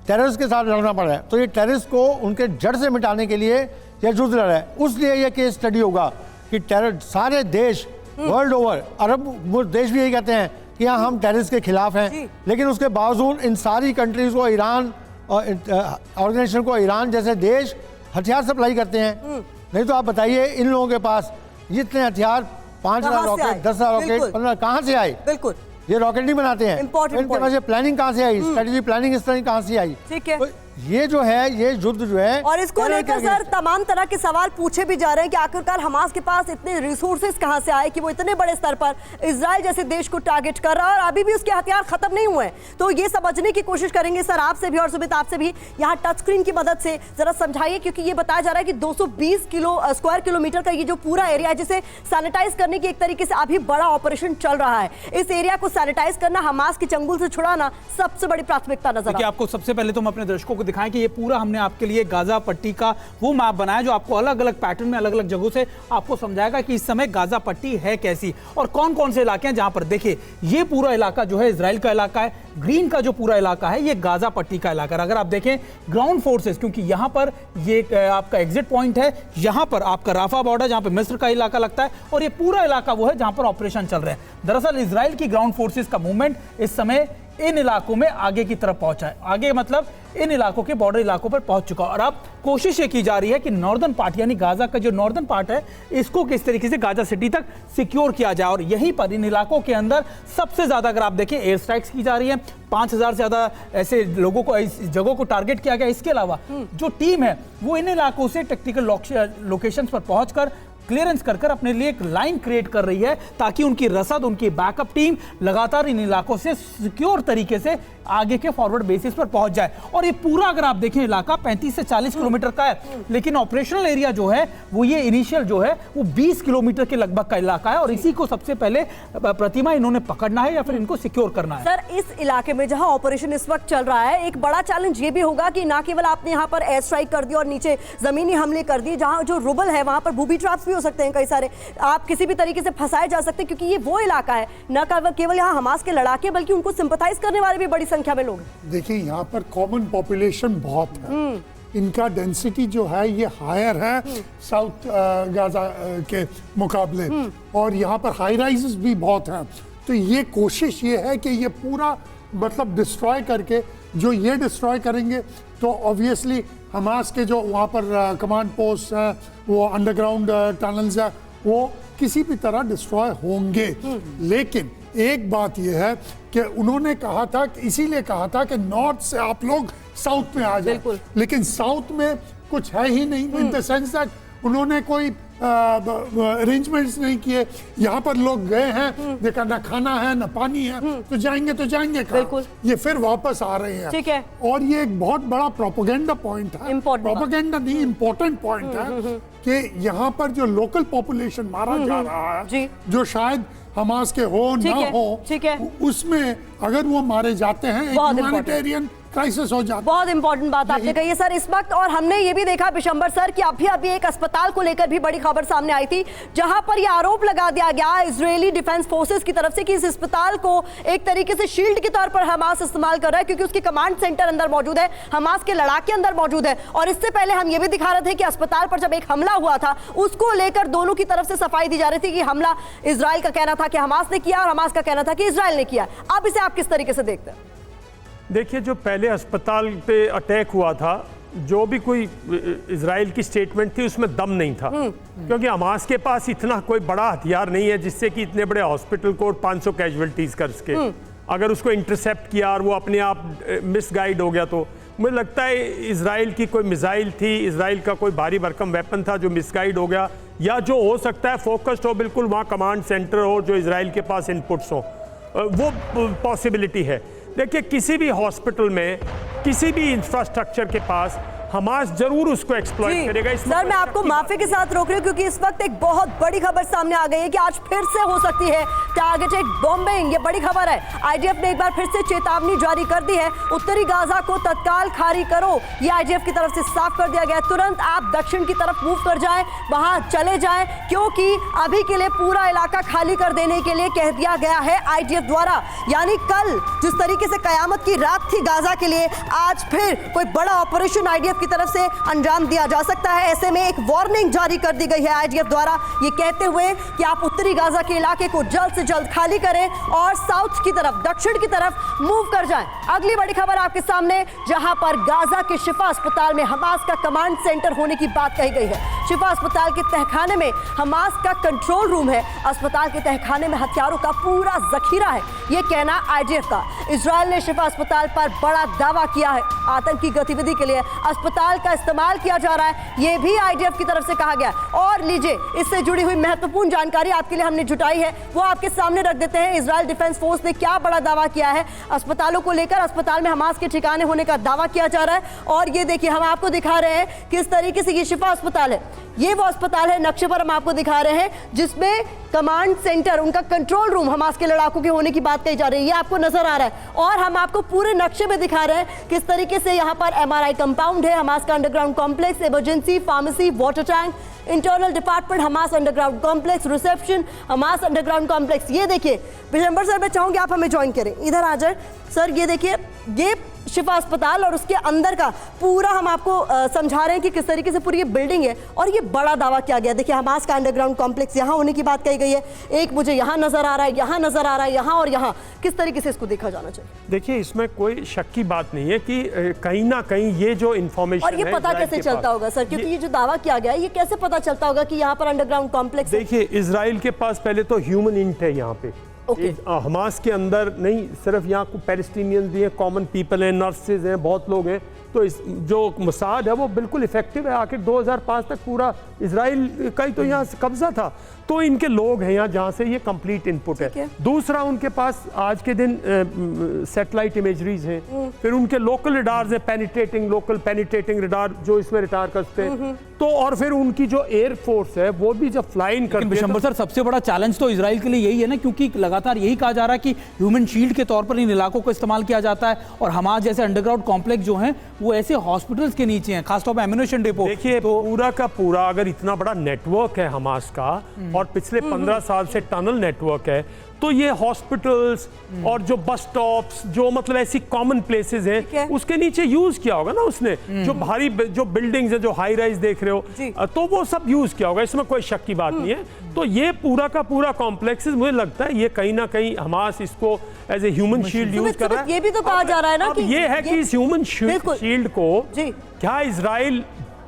टेररिस्ट के साथ लड़ना पड़ रहा है। तो ये टेररिस्ट को उनके जड़ से मिटाने के लिए यह युद्ध लड़ रहा है। उसलिए यह केस स्टडी होगा कि टेरर सारे देश वर्ल्ड ओवर, अरब देश भी यही कहते हैं कि हाँ हम टेररिस्ट के खिलाफ हैं, लेकिन उसके बावजूद इन सारी कंट्रीज को, ईरान ऑर्गेनाइजेशन को, ईरान जैसे देश हथियार सप्लाई करते हैं। नहीं तो आप बताइए, इन लोगों के पास जितने हथियार, 5,000 रॉकेट, 10,000 रॉकेट, 15 कहाँ से आए? बिल्कुल, ये रॉकेट नहीं बनाते हैं। इनके पास ये प्लानिंग कहाँ से आई, स्ट्रेटेजी प्लानिंग इस तरह कहाँ से आई? ठीक है, तो ये जो है, ये युद्ध जो है, और इसको लेकर सर तमाम तरह के सवाल पूछे भी जा रहे हैं कि आखिरकार हमास के पास इतने रिसोर्सेज कहां से आए कि वो इतने बड़े स्तर पर इजराइल जैसे देश को टारगेट कर रहा है और अभी भी उसके हथियार खत्म नहीं हुए। तो ये समझने की कोशिश करेंगे सर आपसे भी और सुमित आपसे भी, यहाँ टच स्क्रीन की मदद से जरा समझाइए, क्योंकि ये बताया जा रहा है कि 220 स्क्वायर किलोमीटर का ये जो पूरा एरिया है, जिसे सैनिटाइज करने की एक तरीके से अभी बड़ा ऑपरेशन चल रहा है। इस एरिया को सैनिटाइज करना, हमास के चंगुल से छुड़ाना सबसे बड़ी प्राथमिकता नजर आ रही है। आपको सबसे पहले तो हम अपने दर्शकों को दिखाएं कि ये पूरा हमने आपके लिए गाजा पट्टी का वो मैप बनाया जो आपको अलग अलग पैटर्न में अलग अलग जगहों से आपको समझाएगा कि इस समय गाजा पट्टी है कैसी और कौन कौन से इलाके हैं जहां पर। देखिए, ये पूरा इलाका जो है इजराइल का इलाका है, ग्रीन का जो पूरा इलाका है ये गाजा पट्टी का इलाका है। अगर आप देखें ग्राउंड फोर्सेस, क्योंकि यहां पर ये आपका एग्जिट पॉइंट है, यहां पर आपका राफा बॉर्डर जहां पर मिस्र का इलाका लगता है, और ये पूरा इलाका वो है जहां पर ऑपरेशन चल रहे हैं। दरअसल इजराइल की ग्राउंड फोर्सेस का मूवमेंट इस समय इन इलाकों में आगे की तरफ पहुंचा है। आगे मतलब इन इलाकों के बॉर्डर इलाकों पर पहुंच चुका और अब कोशिश ये की जा रही है कि नॉर्दर्न पार्ट यानी गाजा का जो नॉर्दर्न पार्ट है इसको किस तरीके से गाजा सिटी तक सिक्योर किया जाए। और यहीं पर इन इलाकों के अंदर सबसे ज्यादा अगर आप देखें एयर स्ट्राइक्स की जा रही है, 5000 से ज्यादा ऐसे लोगों को इस जगहों को टारगेट किया गया। इसके अलावा जो टीम है वो इन इलाकों से टेक्निकल लोकेशंस पर पहुंचकर क्लियरेंस कर अपने लिए एक लाइन क्रिएट कर रही है ताकि उनकी रसद, उनकी बैकअप टीम लगातार इन इलाकों से सिक्योर तरीके से आगे के फॉरवर्ड बेसिस पर पहुंच जाए। और ये पूरा अगर आप देखें इलाका 35 से 40 किलोमीटर का है, लेकिन ऑपरेशनल एरिया जो है वो ये इनिशियल जो है वो 20 किलोमीटर के लगभग का इलाका है और इसी को सबसे पहले प्रतिमा इन्होंने पकड़ना है या फिर इनको सिक्योर करना है। सर, इस इलाके में जहां ऑपरेशन इस वक्त चल रहा है, एक बड़ा चैलेंज ये भी होगा कि ना केवल आपने यहाँ पर एयर स्ट्राइक कर दी और नीचे जमीनी हमले कर दिए, जहां जो रुबल है वहां पर बूबी ट्रैप्स भी हो सकते हैं, कई सारे आप किसी भी तरीके से फंसाए जा सकते हैं, क्योंकि ये वो इलाका है न केवल यहाँ हमास के लड़ाके बल्कि उनको सिंपैथाइज करने वाले भी बड़ी संख्या में लोग हैं। देखिए, यहाँ पर कॉमन पॉपुलेशन बहुत है, इनका डेंसिटी जो है ये हायर है साउथ गाजा के मुकाबले, और यहाँ पर हाई राइजेस भी बहुत हैं। तो ये कोशिश ये है कि ये पूरा मतलब डिस्ट्रॉय करके, जो ये डिस्ट्रॉय करेंगे तो ऑब्वियसली हमास के जो वहाँ पर कमांड पोस्ट हैं, वो अंडरग्राउंड टनल्स हैं, वो किसी भी तरह डिस्ट्रॉय होंगे। लेकिन एक बात यह है कि उन्होंने कहा था, इसीलिए कहा था कि नॉर्थ से आप लोग साउथ में आ जाए, लेकिन साउथ में कुछ है ही नहीं, इन द सेंस दैट उन्होंने कोई अरेंजमेंट्स नहीं किए। यहाँ पर लोग गए हैं, देखा ना खाना है ना पानी है, तो जाएंगे कहाँ? ये फिर वापस आ रहे हैं। ठीक है। और ये एक बहुत बड़ा प्रोपेगेंडा पॉइंट है, प्रोपेगेंडा नहीं इम्पोर्टेंट पॉइंट है कि यहाँ पर जो लोकल पॉपुलेशन मारा जा रहा है, जो शायद हमास के हो ना हो, उसमें अगर वो मारे जाते हैं, ह्यूमैनिटेरियन क्राइसिस हो जाता है। बहुत इंपॉर्टेंट बात आपने कही है सर इस वक्त। और हमने ये भी देखा बिशंबर सर कि अभी एक अस्पताल को लेकर भी बड़ी खबर सामने आई थी, जहां पर ये आरोप लगा दिया गया इजरायली डिफेंस फोर्सेस की तरफ से कि इस अस्पताल को एक तरीके से शील्ड के तौर पर हमास इस्तेमाल कर रहा है, क्योंकि उसकी कमांड सेंटर अंदर मौजूद है, हमास के लड़ाके अंदर मौजूद है। और इससे पहले हम ये भी दिखा रहे थे कि अस्पताल पर जब एक हमला हुआ था, उसको लेकर दोनों की तरफ से सफाई दी जा रही थी कि हमला इजराइल का कहना था कि हमास ने किया और हमास का कहना था कि इजराइल ने किया। अब इसे आप किस तरीके से देखते हैं? देखिए, जो पहले अस्पताल पे अटैक हुआ था, जो भी कोई इजराइल की स्टेटमेंट थी उसमें दम नहीं था, क्योंकि हमास के पास इतना कोई बड़ा हथियार नहीं है जिससे कि इतने बड़े हॉस्पिटल को 500 कैजुअलिटीज कर सके। अगर उसको इंटरसेप्ट किया और वो अपने आप मिसगाइड हो गया, तो मुझे लगता है इजराइल की कोई मिसाइल थी, इजराइल का कोई भारी भरकम वेपन था जो मिसगाइड हो गया, या जो हो सकता है फोकस्ड हो बिल्कुल वहाँ कमांड सेंटर हो, जो इजराइल के पास इनपुट्स हो, वो पॉसिबिलिटी है। देखिए, किसी भी हॉस्पिटल में, किसी भी इंफ्रास्ट्रक्चर के पास हमास जरूर उसको एक्सप्लॉइट करेगा। सर, मैं आपको माफी के साथ रोक रही हूँ क्योंकि इस वक्त एक बहुत बड़ी खबर सामने आ गई है कि आज फिर से हो सकती है टारगेटेड बॉम्बिंग। ये बड़ी खबर है। आईडीएफ ने एक बार फिर से चेतावनी जारी कर दी है, उत्तरी गाजा को तत्काल खाली करो। ये आईडीएफ की तरफ से साफ कर दिया गया, तुरंत आप दक्षिण की तरफ मूव कर जाएं, वहां चले जाएं, क्योंकि अभी के लिए पूरा इलाका खाली कर देने के लिए कह दिया गया है आईडीएफ द्वारा। यानी कल जिस तरीके से कयामत की रात थी गाजा के लिए, आज फिर कोई बड़ा ऑपरेशन आईडीएफ की तरफ से अंजाम दिया जा सकता है। ऐसे में एक वार्निंग जारी कर दी गई है आईडीएफ द्वारा, ये कहते हुए कि आप उत्तरी गाजा के इलाके को जल्द से जल्द खाली करें और साउथ की तरफ, दक्षिण की तरफ मूव कर जाएं। अगली बड़ी खबर आपके सामने, जहां पर गाजा के शिफा अस्पताल में हमास का कमांड सेंटर होने की बात कही गई है। शिफा अस्पताल के तहखाने में हमास का कंट्रोल रूम है। अस्पताल के तहखाने में हथियारों का पूरा जखीरा है, ये कहना आईडीएफ का। इजराइल ने शिफा अस्पताल पर बड़ा दावा किया है, आतंकी गतिविधि के लिए अस्पताल का इस्तेमाल किया जा रहा है, ये भी आईडीएफ की तरफ से कहा गया। और लीजिए, इससे जुड़ी हुई महत्वपूर्ण जानकारी आपके लिए हमने जुटाई है, वो आपके सामने रख देते हैं। इजराइल डिफेंस फोर्स ने क्या बड़ा दावा किया है अस्पतालों को लेकर। अस्पताल में हमास के ठिकाने होने का दावा किया जा रहा है। और ये देखिए, हम आपको दिखा रहे हैं किस तरीके से ये शिफा अस्पताल है। ये वो अस्पताल है, नक्शे पर हम आपको दिखा रहे हैं, जिसमें कमांड सेंटर, उनका कंट्रोल रूम हमास के लड़ाकों के होने की बात कही जा रही है। ये आपको नजर आ रहा है। और हम आपको पूरे नक्शे में दिखा रहे हैं किस तरीके से यहाँ पर एमआरआई कंपाउंड है, हमास का underground complex, emergency, pharmacy, water tank, internal department, Hamas underground complex, reception, Hamas underground complex. ये देखिए विशंबर सर, मैं चाहूंगी आप हमें ज्वाइन करें, इधर आ जाए सर। ये देखिए, ये शिफा अस्पताल और उसके अंदर का पूरा हम आपको समझा रहे हैं कि किस तरीके से पूरी ये बिल्डिंग है और ये बड़ा दावा किया गया। देखिए हमास का अंडरग्राउंड कॉम्प्लेक्स यहाँ होने की बात कही गई है, एक मुझे यहाँ नजर आ रहा है, यहाँ नजर आ रहा है, यहाँ और यहाँ। किस तरीके से इसको देखा जाना चाहिए? देखिए इसमें कोई शक की बात नहीं है कि कहीं ना कहीं ये जो इन्फॉर्मेशन और ये पता कैसे चलता होगा सर, क्योंकि ये जो दावा किया गया है ये कैसे पता चलता होगा कि यहाँ पर अंडरग्राउंड कॉम्प्लेक्स है? देखिए इजराइल के पास पहले तो ह्यूमन इंट है यहाँ पे। हमास के अंदर नहीं, सिर्फ यहाँ को पैलेस्टीनियंस भी हैं, कॉमन पीपल हैं, नर्सेज हैं, बहुत लोग हैं। तो इस जो मोसाद है वो बिल्कुल इफेक्टिव है। आखिर 2005 तक पूरा इजराइल का ही तो यहाँ कब्जा था। तो इनके लोग हैं यहाँ जहाँ से ये कंप्लीट इनपुट है। दूसरा उनके पास आज के दिन सैटेलाइट इमेजरीज हैं, फिर उनके लोकल रडार्स हैं, पेनिट्रेटिंग, लोकल पेनिट्रेटिंग रडार जो इसमें रिटायर करते हैं। तो और फिर उनकी जो एयर फोर्स है वो भी जब फ्लाई इन करती है। सर सबसे बड़ा चैलेंज तो इजराइल के लिए यही है ना, क्योंकि लगातार यही कहा जा रहा है कि ह्यूमन शील्ड के तौर पर इन इलाकों को इस्तेमाल किया जाता है और हमास जैसे अंडरग्राउंड कॉम्प्लेक्स जो हैं वो ऐसे हॉस्पिटल्स के नीचे हैं, खासतौर पर एम्यूनेशन डिपो। देखिए तो पूरा का पूरा अगर इतना बड़ा नेटवर्क है हमास का और पिछले 15 साल से टनल नेटवर्क है, तो ये हॉस्पिटल्स और जो बस स्टॉप्स, जो मतलब ऐसी कॉमन प्लेसेस हैं, उसके नीचे यूज किया होगा ना उसने। जो भारी जो बिल्डिंग्स है, जो हाई राइज देख रहे हो, तो वो सब यूज किया होगा, इसमें कोई शक की बात नहीं है। तो ये पूरा का पूरा कॉम्प्लेक्स मुझे लगता है ये कहीं ना कहीं हमास इसको as a human shield use कर रहा है। ये भी तो कहा जा रहा है ना कि ये है कि इस ह्यूमन शील्ड को क्या इजराइल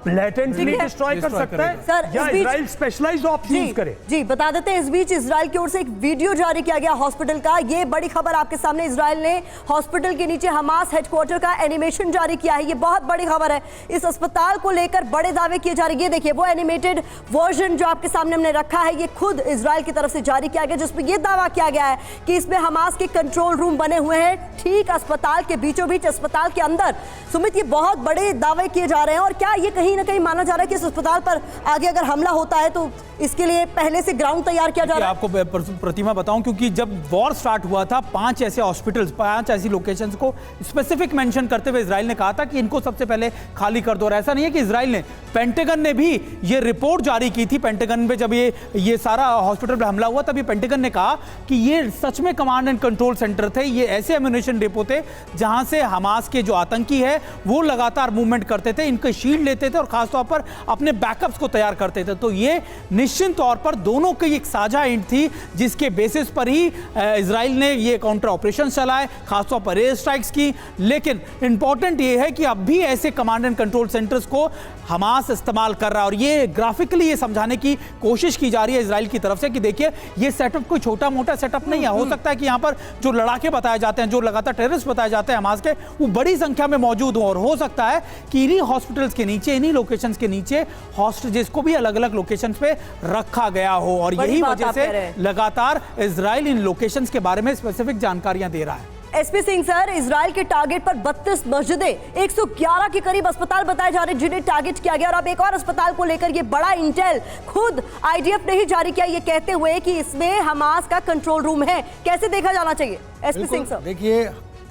लेटेंटली डिस्ट्रॉय कर सकता है सर, या इजराइल स्पेशलाइज्ड ऑप्शन यूज करे? जी बता देते हैं, इस बीच इजराइल की ओर से एक वीडियो जारी किया गया हॉस्पिटल का। ये बड़ी खबर आपके सामने, इजराइल ने हॉस्पिटल के नीचे हमास हेडक्वार्टर का एनिमेशन जारी किया है। ये बहुत बड़ी खबर है, इस अस्पताल को लेकर बड़े दावे किए जा रहे हैं। ये देखिए वो एनिमेटेड वर्जन जो आपके सामने हमने रखा है, ये खुद इजराइल की तरफ से जारी किया गया, जिसमें यह दावा किया गया है कि इसमें हमास के कंट्रोल रूम बने हुए हैं ठीक अस्पताल के बीचों बीच, अस्पताल के अंदर। सुमित, ये बहुत बड़े दावे किए जा रहे हैं और क्या ये कहीं ना कहीं माना जा रहा है कि इस अस्पताल पर आगे अगर हमला होता है तो इसके लिए पहले से ग्राउंड तैयार किया जा रहा है? आपको प्रतिमा बताऊं, क्योंकि जब वॉर स्टार्ट हुआ था 5 ऐसे हॉस्पिटल्स, 5 ऐसी लोकेशंस को स्पेसिफिक मेंशन करते हुए इजराइल ने कहा था कि इनको सबसे पहले खाली कर दो। और ऐसा नहीं है कि इजराइल ने, पेंटागन ने भी ये रिपोर्ट जारी की थी। पेंटागन पे जब ये सारा हॉस्पिटल पर हमला हुआ तब ये पेंटागन ने कहा कि ये सच में कमांड एंड कंट्रोल सेंटर थे, ये ऐसे एम्यूनेशन डिपो थे जहां से हमास के जो आतंकी है वो लगातार मूवमेंट करते थे, इनके शील्ड लेते थे और खासतौर पर अपने बैकअप्स को तैयार करते थे। तो ये निश्चित तौर पर दोनों की एक साझा इंट थी, जिसके बेसिस पर ही इजराइल ने ये काउंटर ऑपरेशन चलाए, खासतौर पर एयर स्ट्राइक्स की। लेकिन इंपॉर्टेंट ये है कि अब भी ऐसे कमांड एंड कंट्रोल सेंटर्स को हमास इस्तेमाल कर रहा है और ये ग्राफिकली ये समझाने की कोशिश की जा रही है इजराइल की तरफ से कि देखिए ये सेटअप कोई छोटा मोटा सेटअप नहीं है। हो सकता है कि यहाँ पर जो लड़ाके बताए जाते हैं, जो लगातार टेररिस्ट बताए जाते हैं हमास के, वो बड़ी संख्या में मौजूद हो और हो सकता है कि इन्हीं हॉस्पिटल्स के नीचे, इन्हीं लोकेशंस के नीचे हॉस्टेजेस को भी अलग अलग लोकेशंस पे रखा गया हो और यही वजह से लगातार इजराइल इन लोकेशंस के बारे में स्पेसिफिक जानकारियां दे रहा है। एसपी सिंह सर, इजराइल के टारगेट पर 32 मस्जिदें, 111 के करीब अस्पताल बताए जा रहे हैं जिन्हें टारगेट किया गया और अब एक और अस्पताल को लेकर ये बड़ा इंटेल खुद आईडीएफ ने ही जारी किया, ये कहते हुए कि इसमें हमास का कंट्रोल रूम है। कैसे देखा जाना चाहिए एसपी सिंह सर? देखिए,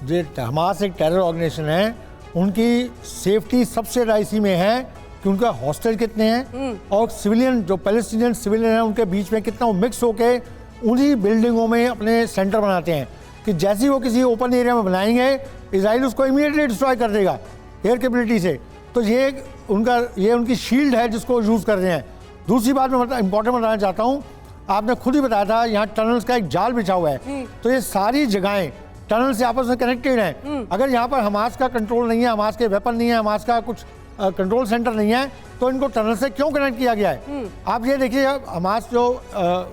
जो हमास एक टेरर ऑर्गेनाइजेशन है, उनकी सेफ्टी सबसे राइसी में है कि उनका हॉस्टल कितने हैं और सिविलियन, जो पैलेस्टीनियन सिविलियन हैं, उनके बीच में कितना मिक्स होके उन्हीं बिल्डिंगों में अपने सेंटर बनाते हैं कि जैसे ही वो किसी ओपन एरिया में बनाएंगे, इजराइल उसको इमीडिएटली डिस्ट्रॉय कर देगा एयर कैपेबिलिटी से। तो ये उनकी शील्ड है जिसको यूज़ कर रहे हैं। दूसरी बात मैं इंपॉर्टेंट बताना चाहता हूँ, आपने खुद ही बताया था यहाँ टनल्स का एक जाल बिछा हुआ है, तो ये सारी जगहें टनल से आपस में कनेक्टेड हैं। अगर यहाँ पर हमास का कंट्रोल नहीं है, हमास के वेपन नहीं है, हमास का कुछ कंट्रोल सेंटर नहीं है, तो इनको टनल से क्यों कनेक्ट किया गया है? आप ये देखिए, हमास जो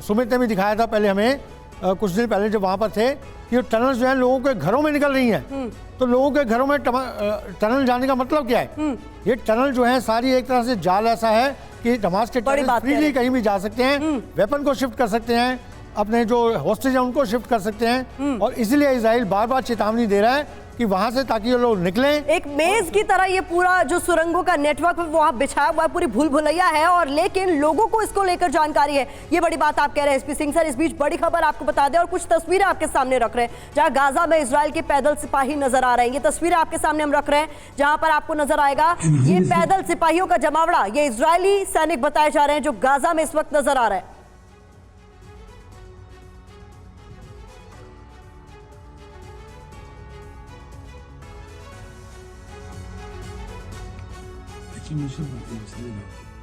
सुमित ने भी दिखाया था पहले हमें कुछ दिन पहले जब वहाँ पर थे, कि टनल जो है लोगों के घरों में निकल रही हैं। तो लोगों के घरों में टनल जाने का मतलब क्या है? ये टनल जो है सारी एक तरह से जाल ऐसा है कि हमास के टनल फ्रीली कहीं भी जा सकते हैं, वेपन को शिफ्ट कर सकते हैं, अपने जो हॉस्टेज हैं उनको शिफ्ट कर सकते हैं। और इसीलिए इजराइल बार बार चेतावनी दे रहा है कि वहां से ताकि ये लोग निकलें। एक मेज की तरह ये पूरा जो सुरंगों का नेटवर्क है वहां बिछाया हुआ है, पूरी भूल भुलैया है, और लेकिन लोगों को इसको लेकर जानकारी है। ये बड़ी बात आप कह रहे हैं एसपी सिंह सर। इस बीच बड़ी खबर आपको बता दें और कुछ तस्वीरें आपके सामने रख रहे हैं जहां गाजा में इजराइल के पैदल सिपाही नजर आ रहे हैं। ये तस्वीरें आपके सामने हम रख रहे हैं जहां पर आपको नजर आएगा ये पैदल सिपाहियों का जमावड़ा, ये इजरायली सैनिक बताए जा रहे हैं जो गाजा में इस वक्त नजर आ रहे हैं।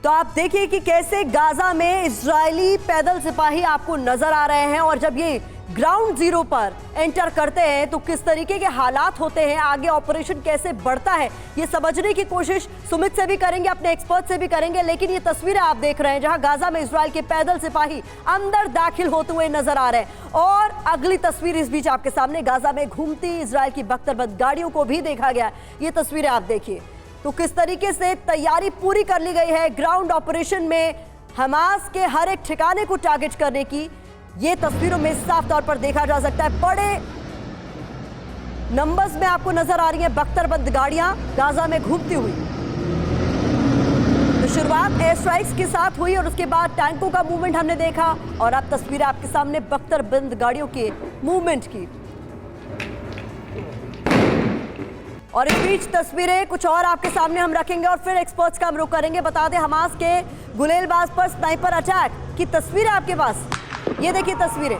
तो आप देखिए कि कैसे गाजा में इजरायली पैदल सिपाही आपको नजर आ रहे हैं, और जब ये ग्राउंड जीरो पर एंटर करते हैं तो किस तरीके के हालात होते हैं, आगे ऑपरेशन कैसे बढ़ता है, ये समझने की कोशिश सुमित से भी करेंगे, अपने एक्सपर्ट से भी करेंगे। लेकिन ये तस्वीरें आप देख रहे हैं जहां गाजा में इजराइल के पैदल सिपाही अंदर दाखिल होते हुए नजर आ रहे हैं। और अगली तस्वीर इस बीच आपके सामने गाजा में घूमती इजराइल की बख्तरबंद गाड़ियों को भी देखा गया। ये तस्वीरें आप देखिए तो किस तरीके से तैयारी पूरी कर ली गई है ग्राउंड ऑपरेशन में हमास के हर एक ठिकाने को टारगेट करने की। ये तस्वीरों में साफ तौर पर देखा जा सकता है, बड़े नंबर्स में आपको नजर आ रही हैं बख्तरबंद गाड़ियां गाजा में घूमती हुई। तो शुरुआत एयर स्ट्राइक्स के साथ हुई और उसके बाद टैंकों का मूवमेंट हमने देखा, और अब तस्वीरें आपके सामने बख्तरबंद गाड़ियों के मूवमेंट की। और इस बीच तस्वीरें कुछ और आपके सामने हम रखेंगे और फिर एक्सपर्ट्स का हम रुख करेंगे। बता दें हमास के गुलेलबाज पर स्नाइपर अटैक की तस्वीरें आपके पास, ये देखिए तस्वीरें।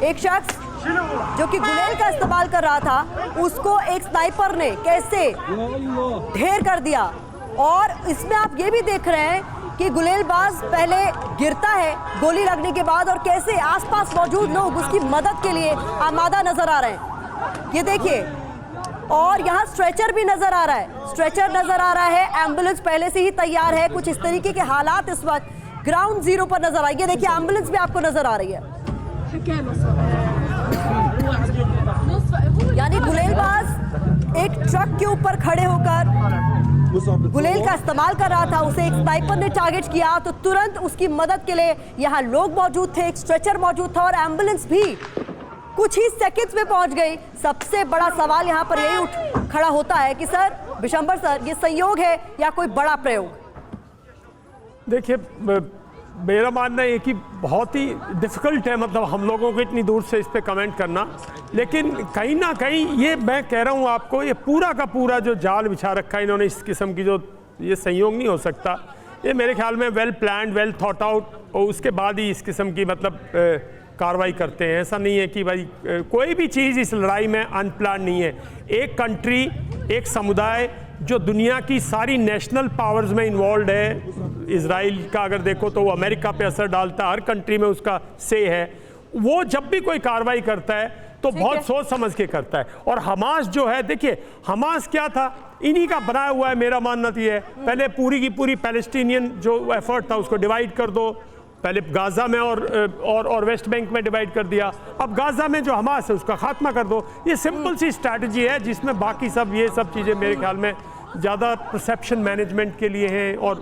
एक शख्स जो कि गुलेल का इस्तेमाल कर रहा था उसको एक स्नाइपर ने कैसे ढेर कर दिया, और इसमें आप ये भी देख रहे हैं कि गुलेलबाज पहले गिरता है गोली लगने के बाद, और कैसे आसपास मौजूद लोग उसकी मदद के लिए आमादा नजर आ रहे हैं। ये देखिए, और यहाँ स्ट्रेचर भी नजर आ रहा है, स्ट्रेचर नजर आ रहा है, एम्बुलेंस पहले से ही तैयार है। कुछ इस तरीके के हालात इस वक्त ग्राउंड जीरो पर नजर आएंगे। देखिए एम्बुलेंस भी आपको नजर आ रही है, यानी गुलेलबाज एक ट्रक के ऊपर खड़े होकर गुलेल का इस्तेमाल कर रहा था, उसे एक स्नाइपर ने टारगेट किया तो तुरंत उसकी मदद के लिए यहाँ लोग मौजूद थे, एक स्ट्रेचर मौजूद था, और एम्बुलेंस भी कुछ ही सेकंड्स में पहुंच गई। सबसे बड़ा सवाल यहाँ पर यही उठ खड़ा होता है कि सर बिशंबर सर, ये संयोग है या कोई बड़ा प्रयोग? देखिए, मेरा मानना है कि बहुत ही डिफ़िकल्ट है, मतलब हम लोगों को इतनी दूर से इस पे कमेंट करना, लेकिन कहीं ना कहीं ये मैं कह रहा हूँ आपको, ये पूरा का पूरा जो जाल बिछा रखा है इन्होंने इस किस्म की, जो ये संयोग नहीं हो सकता। ये मेरे ख्याल में well planned, well thought out, और उसके बाद ही इस किस्म की मतलब कार्रवाई करते हैं। ऐसा नहीं है कि भाई कोई भी चीज़ इस लड़ाई में अनप्लान नहीं है। एक कंट्री, एक समुदाय जो दुनिया की सारी नेशनल पावर्स में इन्वॉल्व है, इजराइल का अगर देखो तो वो अमेरिका पे असर डालता है, हर कंट्री में उसका से है, वो जब भी कोई कार्रवाई करता है तो बहुत सोच समझ के करता है। और हमास जो है, देखिए हमास क्या था, इन्हीं का बनाया हुआ है। मेरा मानना तो ये है, पहले पूरी की पूरी पैलेस्टीनियन जो एफर्ट था उसको डिवाइड कर दो, पहले गाजा में और वेस्ट बैंक में डिवाइड कर दिया, अब गाजा में जो हमास है उसका खात्मा कर दो। ये सिंपल सी स्ट्रैटेजी है जिसमें बाकी सब ये सब चीज़ें मेरे ख्याल में ज़्यादा परसेप्शन मैनेजमेंट के लिए हैं, और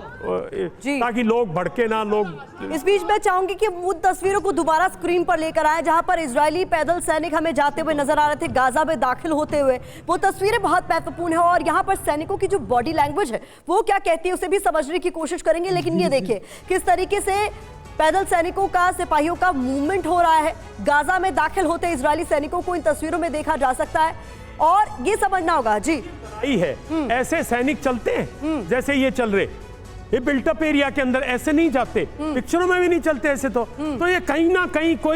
ताकि लोग भड़के ना लोग। इस बीच मैं चाहूंगी कि उन तस्वीरों को दोबारा स्क्रीन पर लेकर आए जहां पर इजरायली पैदल सैनिक हमें जाते हुए नजर आ रहे थे, गाजा में दाखिल होते हुए। वो तस्वीरें बहुत महत्वपूर्ण है, और यहाँ पर सैनिकों की जो बॉडी लैंग्वेज है वो क्या कहती है उसे भी समझने की कोशिश करेंगे। लेकिन ये देखिए किस तरीके से पैदल सैनिकों का, सिपाहियों का मूवमेंट हो रहा है। गाजा में दाखिल होते इजरायली सैनिकों को इन तस्वीरों में देखा जा सकता है, और ये समझना होगा जी है ऐसे सैनिक चलते हैं जैसे ये चल रहे, ये बिल्टअप एरिया के अंदर ऐसे नहीं जाते, पिक्चरों में भी नहीं चलते ऐसे। तो ये कहीं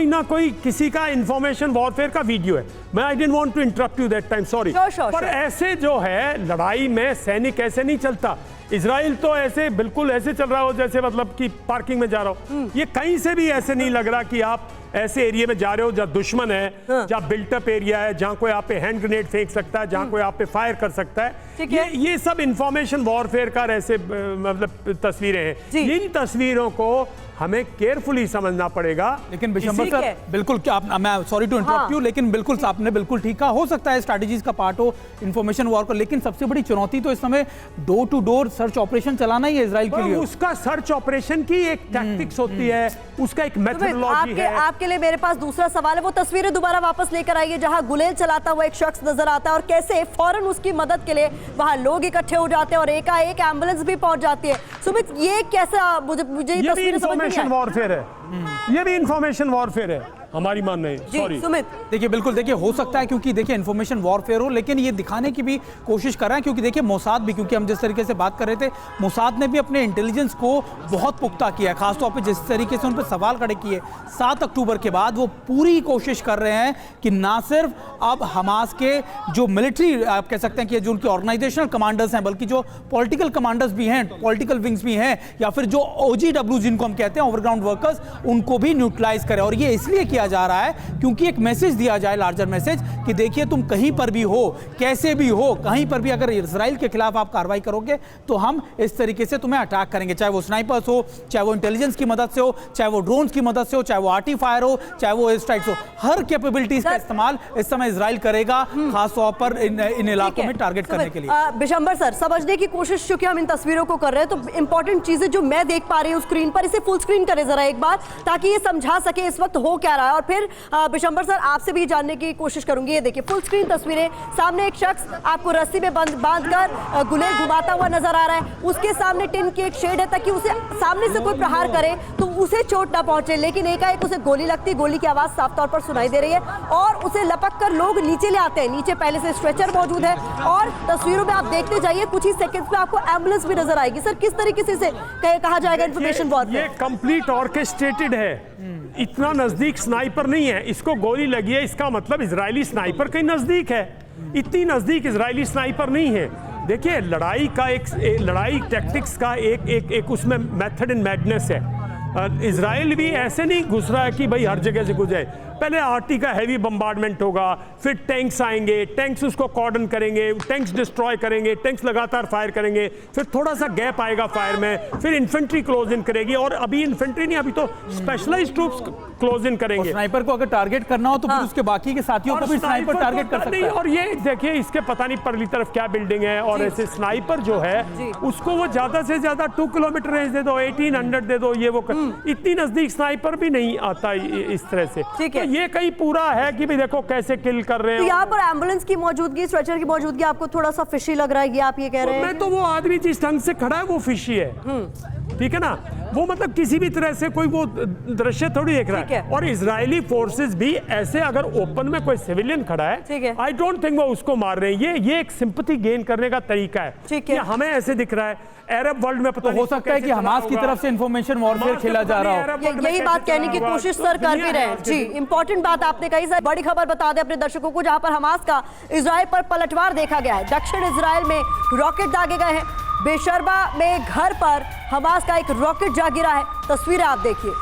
ना कोई किसी का इंफॉर्मेशन वॉरफेयर का वीडियो है। मैं I didn't want to interrupt you that time, sorry, पर ऐसे जो है लड़ाई में सैनिक ऐसे नहीं चलता। इजराइल तो ऐसे बिल्कुल ऐसे चल रहा हो जैसे मतलब कि पार्किंग में जा रहा हो। ये कहीं से भी ऐसे नहीं लग रहा कि आप ऐसे एरिया में जा रहे हो जहाँ दुश्मन है, जहाँ बिल्टअप एरिया है, जहाँ कोई आप पे हैंड ग्रेनेड फेंक सकता है, जहाँ कोई आप पे फायर कर सकता है। ये सब इंफॉर्मेशन वॉरफेयर का ऐसे मतलब तस्वीरें हैं। इन तस्वीरों को हमें केयरफुली समझना पड़ेगा। लेकिन बिशंबर ठीक सर है। बिल्कुल क्या मैं सॉरी टू इंटरप्ट यू, लेकिन बिल्कुल आपने बिल्कुल ठीक कहा, हो सकता है स्ट्रैटेजीज का पार्ट हो इंफॉर्मेशन वॉर का, लेकिन सबसे बड़ी चुनौती तो इस समय door to door search operation चलाना ही है इजराइल के लिए। उसका सर्च ऑपरेशन की एक टैक्टिक्स होती है, उसका एक मेथोडोलॉजी है। आपके लिए मेरे पास दूसरा सवाल है, वो तस्वीरें दोबारा वापस लेकर आइए जहां गुलेल चलाता हुआ एक शख्स नजर आता है और कैसे फौरन उसकी मदद के लिए वहां लोग इकट्ठे हो जाते हैं और एकाएक एम्बुलेंस भी पहुंच जाती है। सुमित, ये कैसा, मुझे ये तस्वीरें समझ नहीं आई। वॉरफेयर है, ये भी इंफॉर्मेशन वॉरफेयर है हमारी मानना है। जी सुमित, देखिए बिल्कुल, देखिए हो सकता है क्योंकि देखिए इन्फॉर्मेशन वॉरफेयर हो, लेकिन ये दिखाने की भी कोशिश कर रहे हैं क्योंकि देखिए मोसाद भी, क्योंकि हम जिस तरीके से बात कर रहे थे, मोसाद ने भी अपने इंटेलिजेंस को बहुत पुख्ता किया है, खासतौर पे जिस तरीके से उन पर सवाल खड़े किए 7 अक्टूबर के बाद, वो पूरी कोशिश कर रहे हैं कि ना सिर्फ अब हमास के जो मिलिट्री आप कह सकते हैं कि जो उनके ऑर्गेनाइजेशनल कमांडर्स हैं, बल्कि जो पॉलिटिकल कमांडर्स भी हैं, पॉलिटिकल विंग्स भी हैं, या फिर जो OGW जिनको हम कहते हैं ओवरग्राउंड वर्कर्स, उनको भी न्यूट्रलाइज करें। और ये इसलिए किया जा रहा है क्योंकि एक मैसेज दिया जाए, लार्जर मैसेज, कि देखिए तुम कहीं पर भी हो, कैसे भी हो, कहीं पर भी अगर इजराइल के खिलाफ आप कार्रवाई करोगे तो हम इस तरीके से तुम्हें अटैक करेंगे, चाहे वो स्नाइपर्स हो, चाहे वो इंटेलिजेंस की मदद से हो, चाहे वो ड्रोन्स की मदद से हो, चाहे वो आर्टी फायर हो, चाहे वो एयर स्ट्राइक्स हो, हर कैपेबिलिटीज का इस्तेमाल इस समय इजराइल करेगा, खासतौर पर इन इलाकों में टारगेट करने के लिए। बिशंबर सर, समझने की कोशिश चूंकि हम इन तस्वीरों को कर रहे हैं, तो इंपॉर्टेंट चीजें जो मैं देख पा रही हूँ स्क्रीन पर, इसे फुल स्क्रीन करें जरा एक बार, ताकि ये समझा सके इस वक्त हो क्या रहा है। और फिर बिशंबर सर आपसे भी जानने की कोशिश करूंगी। ये देखिए फुल स्क्रीन तस्वीरें, सामने एक शख्स आपको रस्सी में बांधकर गुलेल घुमाता हुआ नजर आ रहा है, उसके सामने टिन की एक शेड है ताकि उसे सामने से कोई प्रहार करे तो उसे चोट ना पहुंचे, लेकिन एकाएक उसे गोली लगती, गोली की आवाज साफ तौर पर सुनाई दे रही है और उसे लपक कर लोग नीचे ले आते हैं। नीचे पहले से स्ट्रेचर मौजूद है और तस्वीरों में आप देखते जाइए, कुछ ही सेकंड्स में आपको एम्बुलेंस भी नजर आएगी। सर, किस तरीके से कहा जाएगा इंफॉर्मेशन वॉर? ये कंप्लीट ऑर्केस्ट्रेटेड है, इतना नजदीक स्नाइपर नहीं है, इसको गोली लगी है, इसका मतलब इजरायली स्नाइपर कहीं नजदीक है, इतनी नजदीक इजरायली स्नाइपर नहीं है। देखिए लड़ाई का लड़ाई टैक्टिक्स का एक उसमें मेथड एंड मैडनेस है। इजराइल भी ऐसे नहीं घुस रहा है कि भाई हर जगह से घुस जाए, पहले आरटी का हैवी बम्बार्डमेंट होगा, फिर टैंक्स आएंगे, टैंक्स उसको कॉर्डन करेंगे, टैंक्स डिस्ट्रॉय करेंगे, टैंक्स लगातार फायर करेंगे, फिर थोड़ा सा गैप आएगा फायर में, फिर इन्फेंट्री क्लोज इन करेगी, और अभी इन्फेंट्री नहीं, अभी तो स्पेशलाइज्ड ट्रूप्स क्लोज इन करेंगे। स्नाइपर को अगर टारगेट करना हो तो फिर उसके बाकी के साथियों को भी स्नाइपर टारगेट कर सकता है। और ये देखिए इसके पता नहीं परली तरफ क्या बिल्डिंग है, और ऐसे स्नाइपर जो है उसको वो ज्यादा से ज्यादा 2 किलोमीटर रेंज दे दो, 1800 दे दो, ये वो इतनी नजदीक स्नाइपर भी नहीं आता इस तरह से। ठीक है, ये कहीं पूरा है कि भी देखो कैसे किल कर रहे हैं। तो यहाँ पर एम्बुलेंस की मौजूदगी, स्ट्रेचर की मौजूदगी आपको थोड़ा सा फिशी लग रहा है, ये आप ये कह रहे हैं? मैं तो वो आदमी जिस ढंग से खड़ा है वो फिशी है, ठीक है ना, वो मतलब किसी भी तरह से कोई वो दृश्य थोड़ी देख रहा है। और इजरायली फोर्सेस भी ऐसे अगर ओपन में कोई सिविलियन खड़ा है, आई डोंट थिंक वो उसको मार रहे हैं, ये एक सिंपथी गेन करने का तरीका है। ठीक है, हमें ऐसे दिख रहा है। अरब वर्ल्ड में पता हो सकता है कि हमास की तरफ से इंफॉर्मेशन वॉरफेयर खेला जा रहा हो। यही बात कहने की कोशिश सर कर भी रहे हैं। जी, इंपॉर्टेंट बात आपने कही सर। बड़ी खबर बता दें अपने दर्शकों को, जहां पर हमास का इजराइल पर पलटवार देखा गया है। दक्षिण इजराइल में रॉकेट दागे गए हैं, बेशर्बा में घर पर हमास का एक रॉकेट जा गिरा है, तस्वीरें आप देखिए।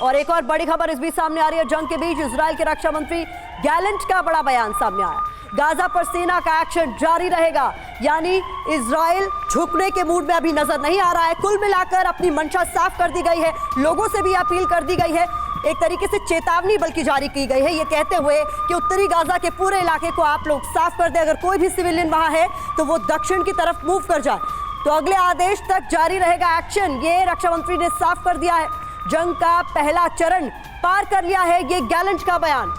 और एक और बड़ी खबर इस बीच सामने आ रही है, जंग के बीच इजराइल के रक्षा मंत्री गैलेंट का बड़ा बयान सामने आया। गाजा पर सेना का एक्शन जारी रहेगा, यानी इजराइल झुकने के मूड में अभी नजर नहीं आ रहा है। कुल मिलाकर अपनी मंशा साफ कर दी गई है, लोगों से भी अपील कर दी गई है, एक तरीके से चेतावनी बल्कि जारी की गई है, ये कहते हुए कि उत्तरी गाजा के पूरे इलाके को आप लोग साफ कर दें, अगर कोई भी सिविलियन वहां है तो वो दक्षिण की तरफ मूव कर जाए। तो अगले आदेश तक जारी रहेगा एक्शन, ये रक्षा मंत्री ने साफ कर दिया है। जंग का पहला चरण पार कर लिया है, ये गैलेंट का बयान।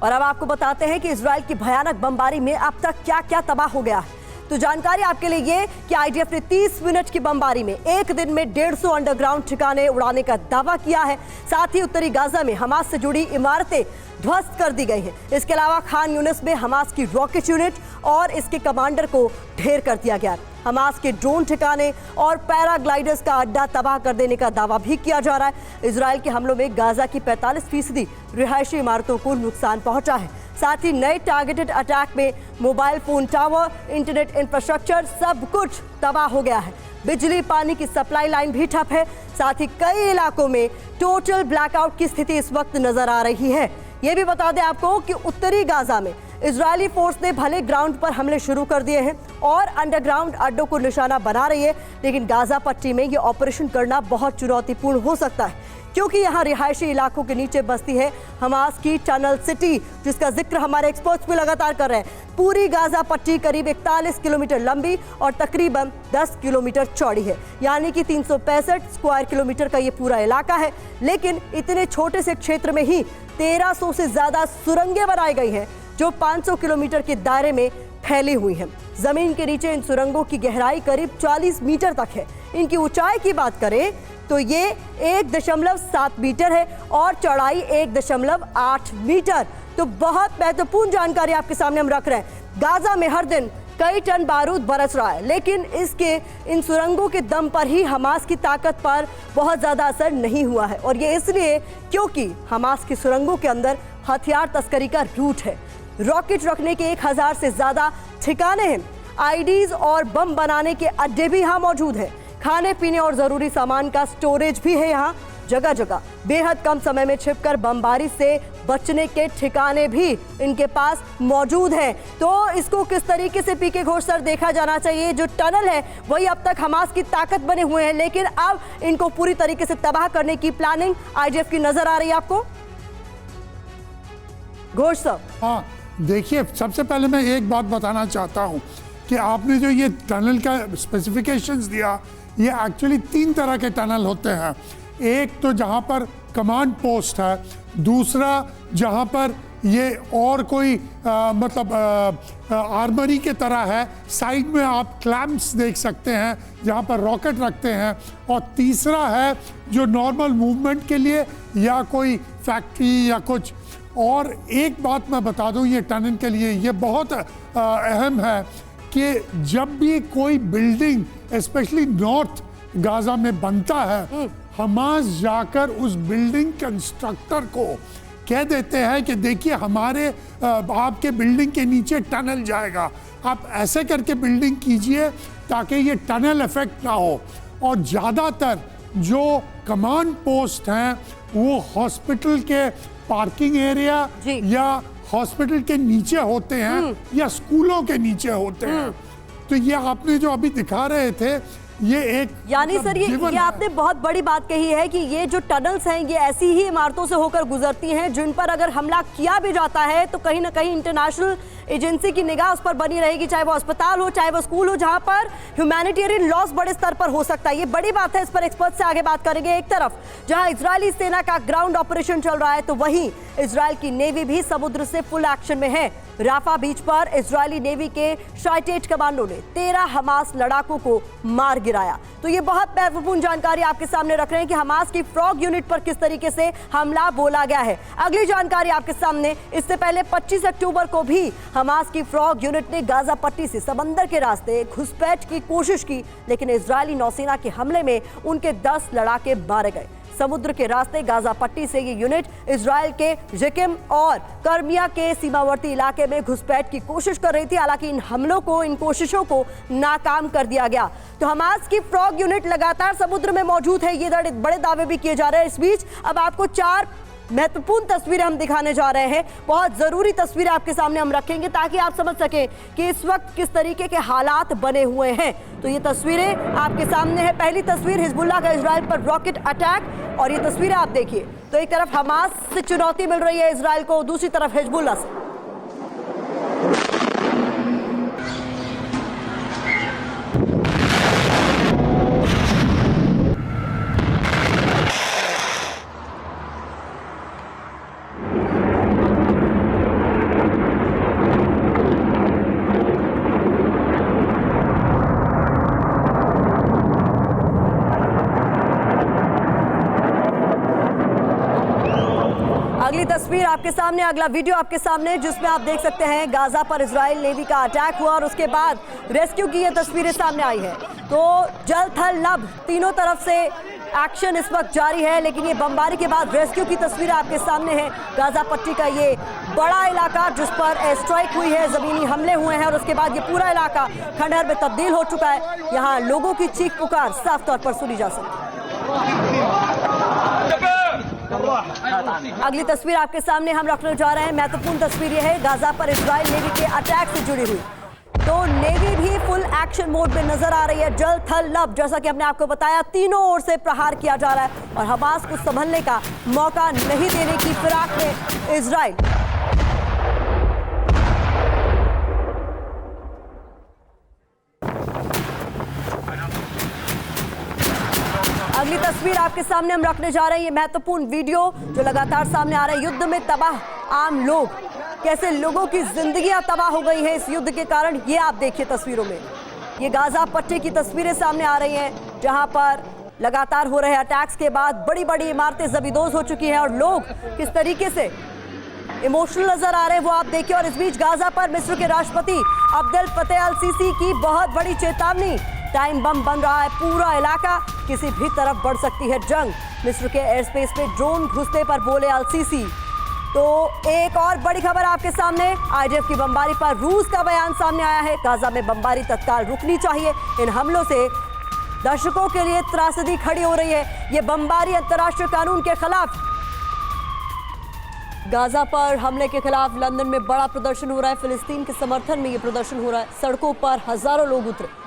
और अब आपको बताते हैं कि इजराइल की भयानक बमबारी में अब तक क्या क्या तबाह हो गया है। तो जानकारी आपके लिए ये कि आईडीएफ ने 30 मिनट की बमबारी में एक दिन में 150 अंडरग्राउंड ठिकाने उड़ाने का दावा किया है। साथ ही उत्तरी गाजा में हमास से जुड़ी इमारतें ध्वस्त कर दी गई हैं। इसके अलावा खान यूनिस में हमास की रॉकेट यूनिट और इसके कमांडर को ढेर कर दिया गया। हमास के ड्रोन ठिकाने और पैराग्लाइडर्स का अड्डा तबाह कर देने का दावा भी किया जा रहा है। इजराइल के हमलों में गाजा की 45% रिहायशी इमारतों को नुकसान पहुंचा है। साथ ही नए टारगेटेड अटैक में mobile phone tower, internet infrastructure सब कुछ तबाह हो गया है। बिजली पानी की सप्लाई लाइन भी ठप है। साथ ही कई इलाकों में टोटल ब्लैकआउट की स्थिति इस वक्त नजर आ रही है। ये भी बता दें आपको कि उत्तरी गाजा में इजरायली फोर्स ने भले ग्राउंड पर हमले शुरू कर दिए हैं और अंडरग्राउंड अड्डों को निशाना बना रही है, लेकिन गाजा पट्टी में ये ऑपरेशन करना बहुत चुनौतीपूर्ण हो सकता है, क्योंकि यहाँ रिहायशी इलाकों के नीचे बसती है हमास की टनल सिटी, जिसका जिक्र हमारे एक्सपर्ट्स भी लगातार कर रहे हैं। पूरी गाजा पट्टी करीब 41 किलोमीटर लंबी और तकरीबन 10 किलोमीटर चौड़ी है, यानी कि 365 स्क्वायर किलोमीटर का ये पूरा इलाका है। लेकिन इतने छोटे से क्षेत्र में ही 1300 से ज्यादा सुरंगें बनाई गई हैं, जो 500 किलोमीटर के दायरे में फैली हुई हैं। जमीन के नीचे इन सुरंगों की गहराई करीब 40 मीटर तक है। इनकी ऊंचाई की बात करें तो ये 1.7 मीटर है और चौड़ाई 1.8 मीटर। तो बहुत महत्वपूर्ण जानकारी आपके सामने हम रख रहे हैं। गाजा में हर दिन कई टन बारूद बरस रहा है, लेकिन इसके इन सुरंगों के दम पर ही हमास की ताकत पर बहुत ज़्यादा असर नहीं हुआ है, और ये इसलिए क्योंकि हमास की सुरंगों के अंदर हथियार तस्करी का रूट है। रॉकेट रखने के 1000 से ज़्यादा ठिकाने हैं। आईडीज और बम बनाने के अड्डे भी यहाँ मौजूद हैं। खाने पीने और ज़रूरी सामान का स्टोरेज भी है यहाँ जगह जगह। बेहद कम समय में छिपकर बमबारी से बचने के ठिकाने भी इनके पास मौजूद हैं। तो इसको किस तरीके से पीके घोष सर देखा जाना चाहिए। जो टनल है वही अब तक हमास की ताकत बने हुए हैं, लेकिन अब इनको पूरी तरीके से तबाह करने की प्लानिंग आईडीएफ की नजर आ रही है आपको, घोष सर? हाँ, देखिए, सबसे पहले मैं एक बात बताना चाहता हूँ कि आपने जो ये टनल का स्पेसिफिकेशंस दिया, ये एक्चुअली 3 तरह के टनल होते हैं। एक तो जहाँ पर कमांड पोस्ट है, दूसरा जहाँ पर ये और कोई आर्मरी के तरह है, साइड में आप क्लैंप्स देख सकते हैं जहाँ पर रॉकेट रखते हैं, और तीसरा है जो नॉर्मल मूवमेंट के लिए या कोई फैक्ट्री या कुछ। और एक बात मैं बता दूं, ये टनल के लिए ये बहुत अहम है कि जब भी कोई बिल्डिंग स्पेशली नॉर्थ गाजा में बनता है, हमास जाकर उस बिल्डिंग कंस्ट्रक्टर को कह देते हैं कि देखिए हमारे आपके बिल्डिंग के नीचे टनल जाएगा, आप ऐसे करके बिल्डिंग कीजिए ताकि ये टनल इफेक्ट ना हो। और ज़्यादातर जो कमांड पोस्ट हैं वो हॉस्पिटल के पार्किंग एरिया या हॉस्पिटल के नीचे होते हैं या स्कूलों के नीचे होते हैं। तो ये आपने जो अभी दिखा रहे थे, ये एक यानी सर ये आपने बहुत बड़ी बात कही है कि ये जो टनल्स हैं ये ऐसी ही इमारतों से होकर गुजरती हैं जिन पर अगर हमला किया भी जाता है तो कहीं ना कहीं इंटरनेशनल एजेंसी की निगाह उस पर बनी रहेगी, चाहे वो अस्पताल हो चाहे वो स्कूल हो, जहां पर ह्यूमैनिटेरियन लॉस बड़े स्तर पर हो सकता है। ये बड़ी बात है, इस पर एक्सपर्ट से आगे बात करेंगे। एक तरफ जहां इजरायली सेना का ग्राउंड ऑपरेशन चल रहा है, तो वहीं इजरायल की नेवी भी समुद्र से फुल एक्शन में है। राफा बीच पर इजरायली नेवी के शाइटेट कमांडो ने 13 हमास लड़ाकों को मार गिराया। तो ये बहुत महत्वपूर्ण जानकारी आपके सामने रख रहे हैं कि हमास की फ्रॉग यूनिट पर किस तरीके से हमला बोला गया है। अगली जानकारी आपके सामने, इससे पहले 25 अक्टूबर को भी हमास की फ्रॉग यूनिट ने गाजा पट्टी से समंदर के रास्ते घुसपैठ की कोशिश की, लेकिन इजरायली नौसेना के हमले में उनके 10 लड़ाके मारे गए। समुद्र के रास्ते गाजा पट्टी से ये यूनिट इजराइल के जिकिम और कर्मिया के सीमावर्ती इलाके में घुसपैठ की कोशिश कर रही थी। हालांकि इन हमलों को, इन कोशिशों को नाकाम कर दिया गया। तो हमास की फ्रॉग यूनिट लगातार समुद्र में मौजूद है, ये बड़े दावे भी किए जा रहे हैं। इस बीच अब आपको 4 महत्वपूर्ण तस्वीरें हम दिखाने जा रहे हैं। बहुत जरूरी तस्वीरें आपके सामने हम रखेंगे ताकि आप समझ सकें कि इस वक्त किस तरीके के हालात बने हुए हैं। तो ये तस्वीरें आपके सामने है। पहली तस्वीर हिजबुल्लाह का इजराइल पर रॉकेट अटैक, और ये तस्वीरें आप देखिए। तो एक तरफ हमास से चुनौती मिल रही है इजराइल को, दूसरी तरफ हिजबुल्लाह से। अगली तस्वीर आपके सामने, अगला वीडियो आपके सामने, जिसमें आप देख सकते हैं गाजा पर इजराइल नेवी का अटैक हुआ और उसके बाद रेस्क्यू की ये तस्वीरें सामने आई है। तो जल थल नभ तीनों तरफ से एक्शन इस वक्त जारी है, लेकिन ये बमबारी के बाद रेस्क्यू की तस्वीरें आपके सामने है। गाजा पट्टी का ये बड़ा इलाका जिस पर एयर स्ट्राइक हुई है, जमीनी हमले हुए हैं और उसके बाद ये पूरा इलाका खंडहर में तब्दील हो चुका है। यहाँ लोगों की चीख पुकार साफ तौर पर सुनी जा सकती है। अगली तस्वीर आपके सामने हम रखने जा रहे हैं। महत्वपूर्ण तस्वीर यह है गाजा पर इजराइल नेवी के अटैक से जुड़ी हुई। तो नेवी भी फुल एक्शन मोड में नजर आ रही है। जल थल नभ, जैसा कि हमने आपको बताया, तीनों ओर से प्रहार किया जा रहा है और हमास को संभलने का मौका नहीं देने की फिराक में इजराइल। अगली तस्वीर आपके सामने हम रखने जा रहे हैं। ये महत्वपूर्ण वीडियो जो लगातार सामने आ रहा है। युद्ध में तबाह आम लोग, कैसे लोगों की जिंदगियां तबाह हो गई हैं इस युद्ध के कारण, ये आप देखिए तस्वीरों में। ये गाजा पट्टी की तस्वीरें सामने आ रही हैं जहां पर लगातार हो रहे अटैक्स के बाद बड़ी बड़ी इमारतें जबीदोज हो चुकी हैं और लोग किस तरीके से इमोशनल नजर आ रहे हैं वो आप देखिए। और इस बीच गाजा पर मिस्र के राष्ट्रपति अब्देल फतेह अल सीसी की बहुत बड़ी चेतावनी। टाइम बम बन रहा है पूरा इलाका, किसी भी तरफ बढ़ सकती है जंग। मिस्र के एयर स्पेस में ड्रोन घुसने पर बोले अल सीसी। तो एक और बड़ी खबर आपके सामने, आईडीएफ की बमबारी पर रूस का बयान सामने आया है। गाजा में बमबारी तत्काल रुकनी चाहिए। इन हमलों से दर्शकों के लिए त्रासदी खड़ी हो रही है। ये बमबारी अंतर्राष्ट्रीय कानून के खिलाफ। गाजा पर हमले के खिलाफ लंदन में बड़ा प्रदर्शन हो रहा है। फिलिस्तीन के समर्थन में ये प्रदर्शन हो रहा है। सड़कों पर हजारों लोग उतरे।